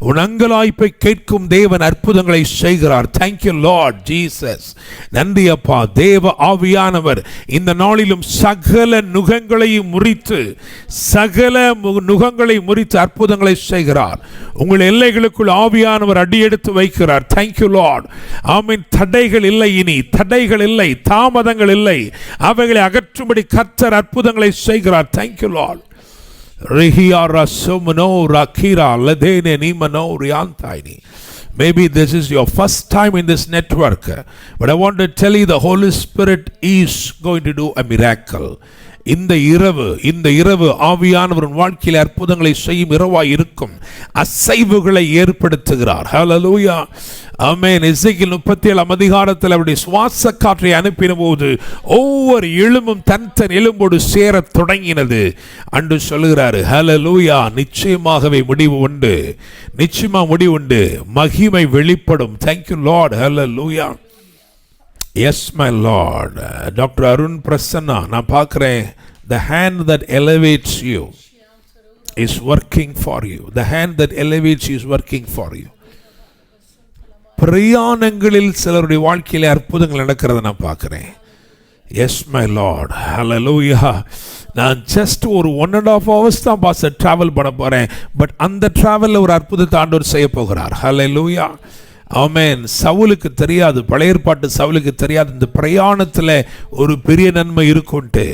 உன் அங்கலாய்ப்பை கேட்கும் தேவன் அற்புதங்களை செய்கிறார். Thank you Lord Jesus. நன்றி அப்பா. தேவ ஆவியானவர் இந்த நாளிலும் சகல நுகங்களையும் முறித்து அற்புதங்களை செய்கிறார். உங்கள் எல்லைகளுக்குள் ஆவியானவர் அடியெடுத்து வைக்கிறார். Thank you Lord. ஆமென். தடைகள் இல்லை, இனி தடைகள் இல்லை, தாமதங்கள் இல்லை. அவைகளை அகற்றும்படி கர்த்தர் அற்புதங்களை செய்கிறார். Thank you Lord. Maybe this is your first time in this network, but I want to tell you the Holy Spirit is going to do a miracle. இந்த இரவு ஆவியானவர் வாழ்க்கையில் அற்புதங்களை செய்யும் இரவாய் இருக்கும். அசைவுகளை ஏற்படுத்துகிறார். ஹalleluya. ஆமென். எசேக்கியேல் 37 அதிகாரத்தில் அவருடைய சுவாச காற்றை அனுப்பின போது ஒவ்வொரு எலும்பும் தன் எலும்போடு சேர தொடங்கினது அன்று சொல்லுகிறார். ஹalleluya. நிச்சயமாகவே முடிவு உண்டு, முடிவு உண்டு. மகிமை வெளிப்படும். Thank you Lord. Hallelujah. Yes, my Lord. Dr. Arun Prasanna, நான் பார்க்கிறேன். The hand that elevates you is working for you. The hand that elevates you is working for you. பிரயாணங்களில் சிலருடைய வாழ்க்கையில அற்புதங்கள் நடக்கிறத நான் பார்க்கிறேன். Yes, my Lord. Hallelujah. நான் just ஒரு 1.5 hours தான் பாஸ் டிராவல் பண்ண போறேன். பட் அந்த டிராவல்ல ஒரு அற்புதத்தை ஆண்டவர் செய்ய போகிறார். Hallelujah. ஆமென். சவுலுக்கு தெரியாது, பழைய ஏற்பாட்டு சவுலுக்கு தெரியாது இந்த பிரயாணத்தில் ஒரு பெரிய நன்மை இருக்கும்ட்டு.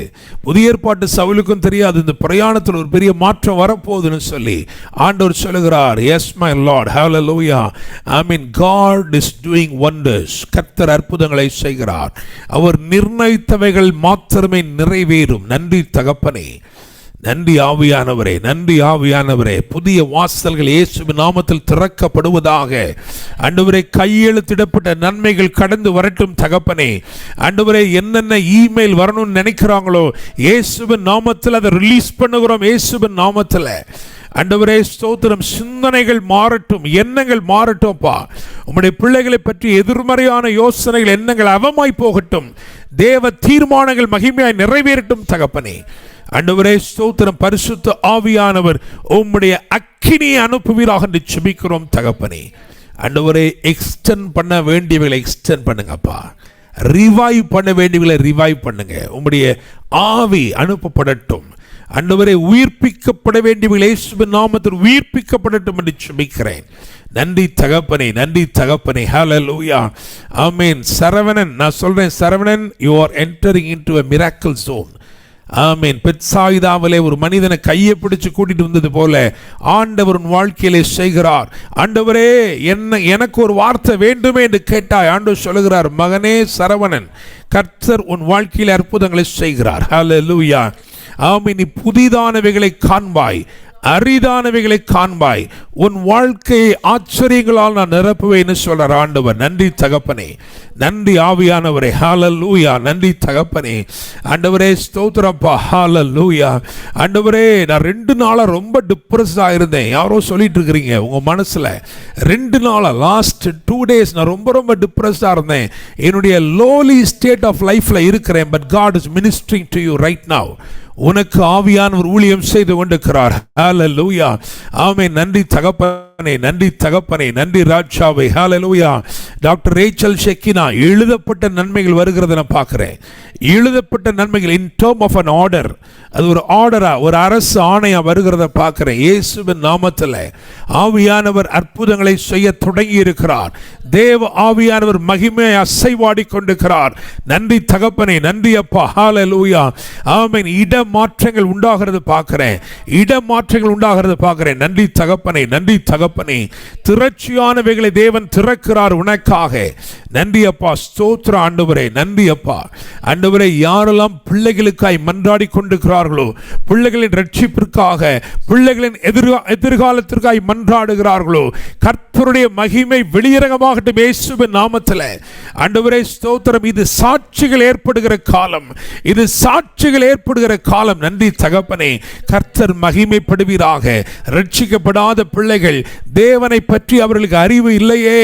புதிய ஏற்பாட்டு சவுலுக்கும் தெரியாது இந்த பிரயாணத்தில் ஒரு பெரிய மாற்றம் வரப்போகுதுன்னு சொல்லி ஆண்டவர் சொல்லுகிறார். S my Lord. Hallelujah. I mean God is doing wonders. கர்த்தர் அற்புதங்களை செய்கிறார். அவர் நிர்ணயித்தவைகள் மாத்திரமே நிறைவேறும். நன்றி தகப்பனே. நன்றி ஆவியானவரே. நன்றி ஆவியானவரே. புதிய வாசல்கள் இயேசுவின் நாமத்தில் திறக்கப்படுவதாக. ஆண்டவரே, கையெழுத்திடப்பட்ட நன்மைகள் கடந்து வரட்டும் தகப்பனே. ஆண்டவரே, என்னென்ன இமெயில் வரணும்னு நினைக்கிறாங்களோ இயேசுவின் நாமத்தில் அதை ரிலீஸ் பண்ணுகிறோம். இயேசுவின் நாமத்தில் ஆண்டவரே ஸ்தோத்திரம். சிந்தனைகள் மாறட்டும், எண்ணங்கள் மாறட்டும்ப்பா. உம்முடைய பிள்ளைகளை பற்றி எதிர்மறையான யோசனைகள், எண்ணங்கள் அவமாய் போகட்டும். தேவ தீர்மானங்கள் மகிமையாய் நிறைவேறட்டும் தகப்பனே. ஆண்டவரே ஸ்தோத்திரம். பரிசுத்த ஆவியானவர் உம்முடைய அக்கினியை அனுப்புவீராக என்று ஜெபிக்கிறோம் தகப்பனே. ஆண்டவரே, எக்ஸ்டெண்ட் பண்ண வேண்டியவைகளை எக்ஸ்டெண்ட் பண்ணுங்கப்பா. ரிவைவ் பண்ண வேண்டியவைகளை ரிவைவ் பண்ணுங்க. உம்முடைய ஆவி அனுப்பப்படட்டும். ஆண்டவரே உயிர்ப்பிக்கப்பட வேண்டியவர்கள் இயேசுவின் நாமத்தில் உயிர்ப்பிக்கப்படட்டும் என்று ஜெபிக்கிறேன். நன்றி தகப்பனே, நன்றி தகப்பனே. ஹல்லேலூயா, ஆமென். சரவணன், நான் சொல்றேன் Saravanan, you are entering into a miracle zone. ஆமென். பெத்சாயிதாவிலே ஒரு மனிதனை கையை பிடிச்சு கூட்டிட்டு வந்தது போல ஆண்டவர் உன் வாழ்க்கையிலே செய்கிறார். ஆண்டவரே, எனக்கு ஒரு வார்த்தை வேண்டுமே என்று கேட்டாய். ஆண்டவர் சொல்லுகிறார், மகனே சரவணன், கர்த்தர் உன் வாழ்க்கையிலே அற்புதங்களை செய்கிறார். ஹல்லேலூயா, ஆமென். நீ புதிதானவைகளை காண்பாய், அரிதானவைகளை காண்பாய், உன் வாழ்க்கையை ஆச்சரியங்களால் நான் நிரப்புவேன்னு சொல்றார் ஆண்டவர். நன்றி தகப்பனே, நன்றி ஆவியானவரே. ஹல்லேலூயா, நன்றி தகப்பனே. ஆண்டவரே ஸ்தோத்திரப்பா. ஹல்லேலூயா. ஆண்டவரே, நான் 2 நாளா ரொம்ப டிப்ரெஸ்டா இருந்தேன். யாரோ சொல்லிட்டு இருக்கிறீங்க உங்க மனசுல, 2 நாளா லாஸ்ட் 2 days நான் ரொம்ப டிப்ரெஸ்டா இருந்தேன். என்னுடைய லோலி ஸ்டேட் ஆஃப் லைஃப்ல இருக்கிறேன். But God is ministering to you right now. உனக்கு ஆவியானவர் ஊழியம் செய்து கொண்டிருக்கிறார். ஹல்லேலூயா, ஆமென். நன்றி தகப்பனே, நன்றி தகப்பனே, நன்றி ராஜாவே. ஹல்லேலூயா. டாக்டர் ரேச்சல் ஷெக்கினா, எழுதப்பட்ட நன்மைகள் வருகிறத நான் பார்க்கிறேன். எழுதப்பட்ட நன்மைகள் இன் டர்ம் ஆஃப் an ஆர்டர், அது ஒரு ஆர்டரா, ஒரு அரசு ஆணையா வருகிறத பார்க்கிறேன். இயேசுவின் நாமத்தில் ஆவியானவர் அற்புதங்களை செய்ய தொடங்கி இருக்கிறார். தேவ ஆவியானவர் மகிமையை அசைவாடி கொண்டிருக்கிறார். நன்றி தகப்பனே, நன்றி அப்பா. ஹல்லேலூயா, ஆமென். இடமாற்றங்கள் உண்டாகிறது பார்க்கிறேன், இடமாற்றங்கள் உண்டாகிறது பார்க்கிறேன். நன்றி தகப்பனே, நன்றி தகப்பனே. திரட்சியானவைகளை தேவன் திறக்கிறார் உனக்காக. நன்றி அப்பா, ஸ்தோத்திர ஆண்டவரே. நன்றி அப்பா. ஆண்டவரே, யாரெல்லாம் பிள்ளைகளுக்காய் மன்றாடி கொண்டிருக்கிறார்களோ, பிள்ளைகளின் ரட்சிப்பிற்காக, பிள்ளைகளின் எதிர்காலத்திற்காய் மன்றாடுகிறார்களோ, கர்த்தருடைய மகிமை வெளியரங்கமாகட்டும் இயேசுவின் நாமத்தில். ஆண்டவரே ஸ்தோத்திரம். இது சாட்சிகள் ஏற்படுகிற காலம், இது சாட்சிகள் ஏற்படுகிற காலம். நன்றி தகப்பனே. கர்த்தர் மகிமைப்படுவீராக. ரட்சிக்கப்படாத பிள்ளைகள், தேவனை பற்றி அவர்களுக்கு அறிவு இல்லையே,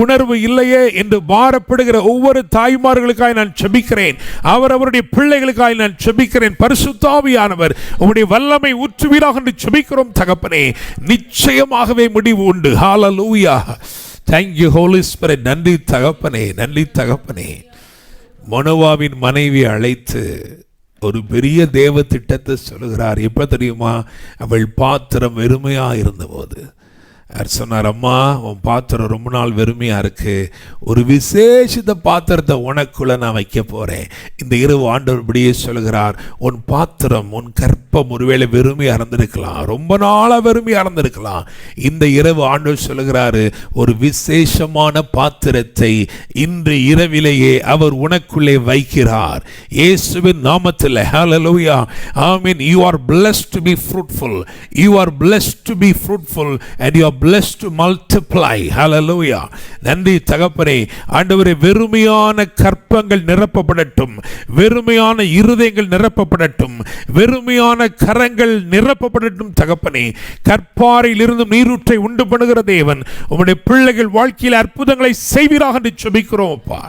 உணர்வு இல்லையே என்று பாரப்படுகிற ஒவ்வொரு தாய்மார்களுக்காய் நான் ஜெபிக்கிறேன். அவருடைய பிள்ளைகளுக்காய் நான் ஜெபிக்கிறேன். பரிசுத்த ஆவியானவர் உம்முடைய வல்லமை ஊற்றுவீராக என்று ஜெபிக்கிறோம் தகப்பனே. நிச்சயமாகவே முடிவு உண்டு. ஹல்லேலூயா. Thank you Holy Spirit. நன்றி தகப்பனே, நன்றி தகப்பனே. மனோவாவின் மனைவி அழைத்து ஒரு பெரிய தேவ திட்டத்தை சொல்லுகிறார். எப்ப தெரியுமா? அவள் பாத்திரம் வெறுமையா இருந்தபோது அவர் சொன்னார், அம்மா உன் பாத்திரம் ரொம்ப நாள் வெறுமையா இருக்கு, ஒரு விசேஷித்த பாத்திரத்தை உனக்குள்ள நான் வைக்க போறேன். இந்த இரவு ஆண்டவர் இப்படியே சொல்லுகிறார், உன் பாத்திரம், உன் கற்பம் ஒருவேளை வெறுமையா இருந்திருக்கலாம், ரொம்ப நாளா வெறுமையா இருந்திருக்கலாம். இந்த இரவு ஆண்டவர் சொல்லுகிறாரு, ஒரு விசேஷமான பாத்திரத்தை இன்று இரவிலேயே அவர் உனக்குள்ளே வைக்கிறார். இயேசுவின் நாமத்தில். ஹல்லேலூயா, ஆமென். You are blessed to be fruitful. You are blessed to be fruitful and you are blessed to multiply. Hallelujah. நன்றி தகப்பனே. ஆண்டவரே, வெறுமையான கற்பங்கள் நிரப்பப்படட்டும், வெறுமையான இருதயங்கள் நிரப்பப்படட்டும், வெறுமையான கரங்கள் நிரப்பப்படட்டும் தகப்பனே. கற்பாறையில் இருந்து நீரூற்றை உண்டு பண்ணுகிற தேவன் உம்முடைய பிள்ளைகள் வாழ்க்கையில் அற்புதங்களை செய்வீராக என்று ஜெபிக்கிறோம் அப்பா.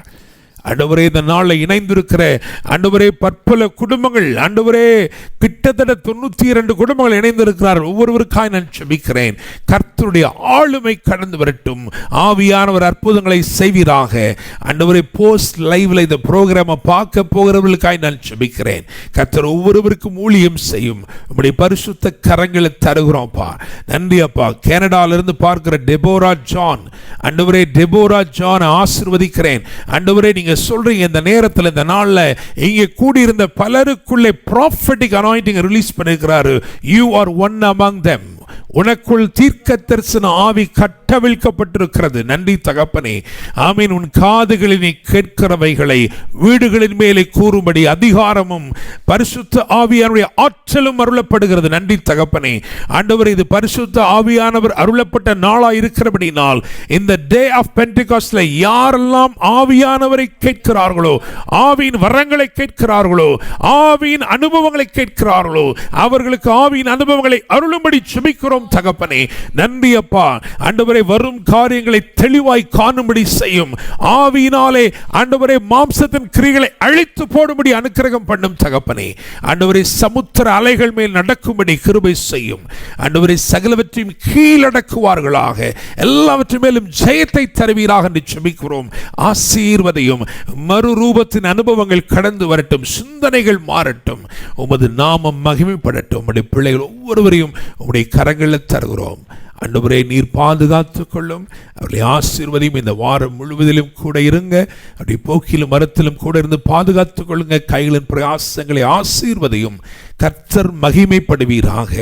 ஆண்டவரே, இந்த நாளில் இணைந்திருக்கிற ஆண்டவரே பற்பல குடும்பங்கள், ஆண்டவரே கிட்டத்தட்ட 92 குடும்பங்கள் இணைந்திருக்கிறார்கள். ஒவ்வொருவருக்காய் நான் ஜெபிக்கிறேன். கர்த்தருடைய ஆளுமை கடந்து வரட்டும். ஆவியானவர் அற்புதங்களை செய்வீராக. ஆண்டவரே, போஸ்ட் லைவ்ல இந்த ப்ரோக்ராமை பார்க்க போகிறவர்களுக்காய் நான் ஜெபிக்கிறேன். கர்த்தர் ஒவ்வொருவருக்கும் ஊழியம் செய்யும் நம்முடைய பரிசுத்த கரங்களை தருகிறோம்ப்பா. நன்றி அப்பா. கனடாவிலிருந்து பார்க்கிற டெபோரா ஜான், ஆண்டவரே டெபோரா ஜான் ஆசீர்வதிக்கிறேன். ஆண்டவரே, நீங்க சொல்றீங்க இந்த நேரத்தில், இந்த நாள்ல இங்கே கூடியிருந்த பலருக்குள்ளே prophetic anointing ரிலீஸ் பண்ணிருக்கிறாரு. You are one among them. உனக்குள் தீர்க்க தரிசன ஆவி கட்டவிழ்க்கப்பட்டிருக்கிறது. நன்றி தகப்பனே. ஆமீன். உன் காதுகளில் நீ கேட்கிறவைகளை வீடுகளின் மேலே கூறும்படி அதிகாரமும் பரிசுத்த ஆவியானுடைய ஆற்றலும் அருளப்படுகிறது. நன்றி தகப்பனே. ஆண்டவர், இது பரிசுத்த ஆவியானவர் அருளப்பட்ட நாளா இருக்கிறபடினால் இந்த டே ஆஃப் பென்டெகாஸ்ட்ல யாரெல்லாம் ஆவியானவரை கேட்கிறார்களோ, ஆவியின் வரங்களை கேட்கிறார்களோ, ஆவியின் அனுபவங்களை கேட்கிறார்களோ, அவர்களுக்கு ஆவியின் அனுபவங்களை அருளும்படி ஜெபிக்கிறோம் தகப்பனே. நன்றி அப்பா. ஆண்டவரே, வரும் காரியங்களை தெளிவாய் காணும்படி செய்யும். ஆவியினாலே ஆண்டவரே மாம்சத்தின் கிரிகளை அழித்து போடும்படி அனுக்கிரகம் பண்ணும் தகப்பனே. ஆண்டவரே சமுத்திர அலைகள் மேல் நடக்கும்படி கிருபை செய்யும். ஆண்டவரே சகலவற்றையும் கீழடக்குவார்களாக, எல்லாவற்றின் மேலும் ஜெயத்தை தருவீராக என்று ஜெபிக்கிறோம். ஆசீர்வதையும் மறுரூபத்தின் அனுபவங்கள் கடந்து வரட்டும், சிந்தனைகள் மாறட்டும், உமது நாமம் மகிமைப்படட்டும். உம்முடைய பிள்ளைகள் ஒவ்வொருவரையும் உம்முடைய கரங்களில் தருகிறோம். ஆண்டவரே நீர் பாதுகாத்துக் கொள்ளும், அவர்களை ஆசீர்வதியும். இந்த வாரம் முழுவதிலும் கூட இருங்க, அப்படி போக்கிலும் மரத்திலும் கூட இருந்து பாதுகாத்துக் கொள்ளுங்க. கைகளின் பிரயாசங்களை ஆசீர்வதியும். கர்த்தர் மகிமைப்படுவீராக.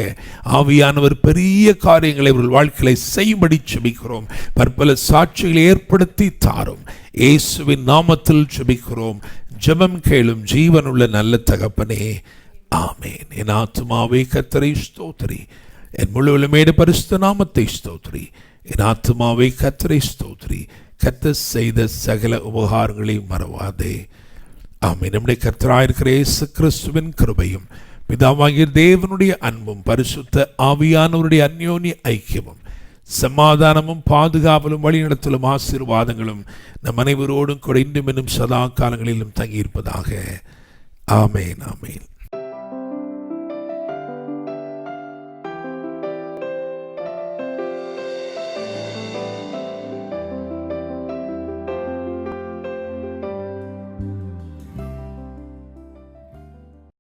ஆவியானவர் பெரிய காரியங்களை அவர்கள் வாழ்க்கையை செய்யும்படி ஜெபிக்கிறோம். பற்பல சாட்சிகளை ஏற்படுத்தி தாரும். இயேசுவின் நாமத்தில் ஜெபிக்கிறோம். ஜெபம் கேளும் ஜீவனுள்ள நல்ல தகப்பனே, ஆமென். என் ஆத்துமாவே கர்த்தரை ஸ்தோத்திரி, என் முழுவலுமேடு பரிசுத்த நாமத்தை ஸ்தோத்திரி. என் ஆத்துமாவை கர்த்தரை ஸ்தோத்திரி, கர்த்தர் செய்த சகல உபகாரங்களையும் மறவாதே. ஆமென். நம்முடைய கர்த்தராயிருக்கிற இயேசு கிறிஸ்துவின் கிருபையும் பிதாவாகிய தேவனுடைய அன்பும் பரிசுத்த ஆவியானவருடைய அந்யோன்ய ஐக்கியமும் சமாதானமும் பாதுகாவலும் வழிநடத்தலும் ஆசீர்வாதங்களும் நம் அனைவரோடும் கூட இன்றும் இன்னும் சதா காலங்களிலும் தங்கியிருப்பதாக. ஆமென், ஆமென்.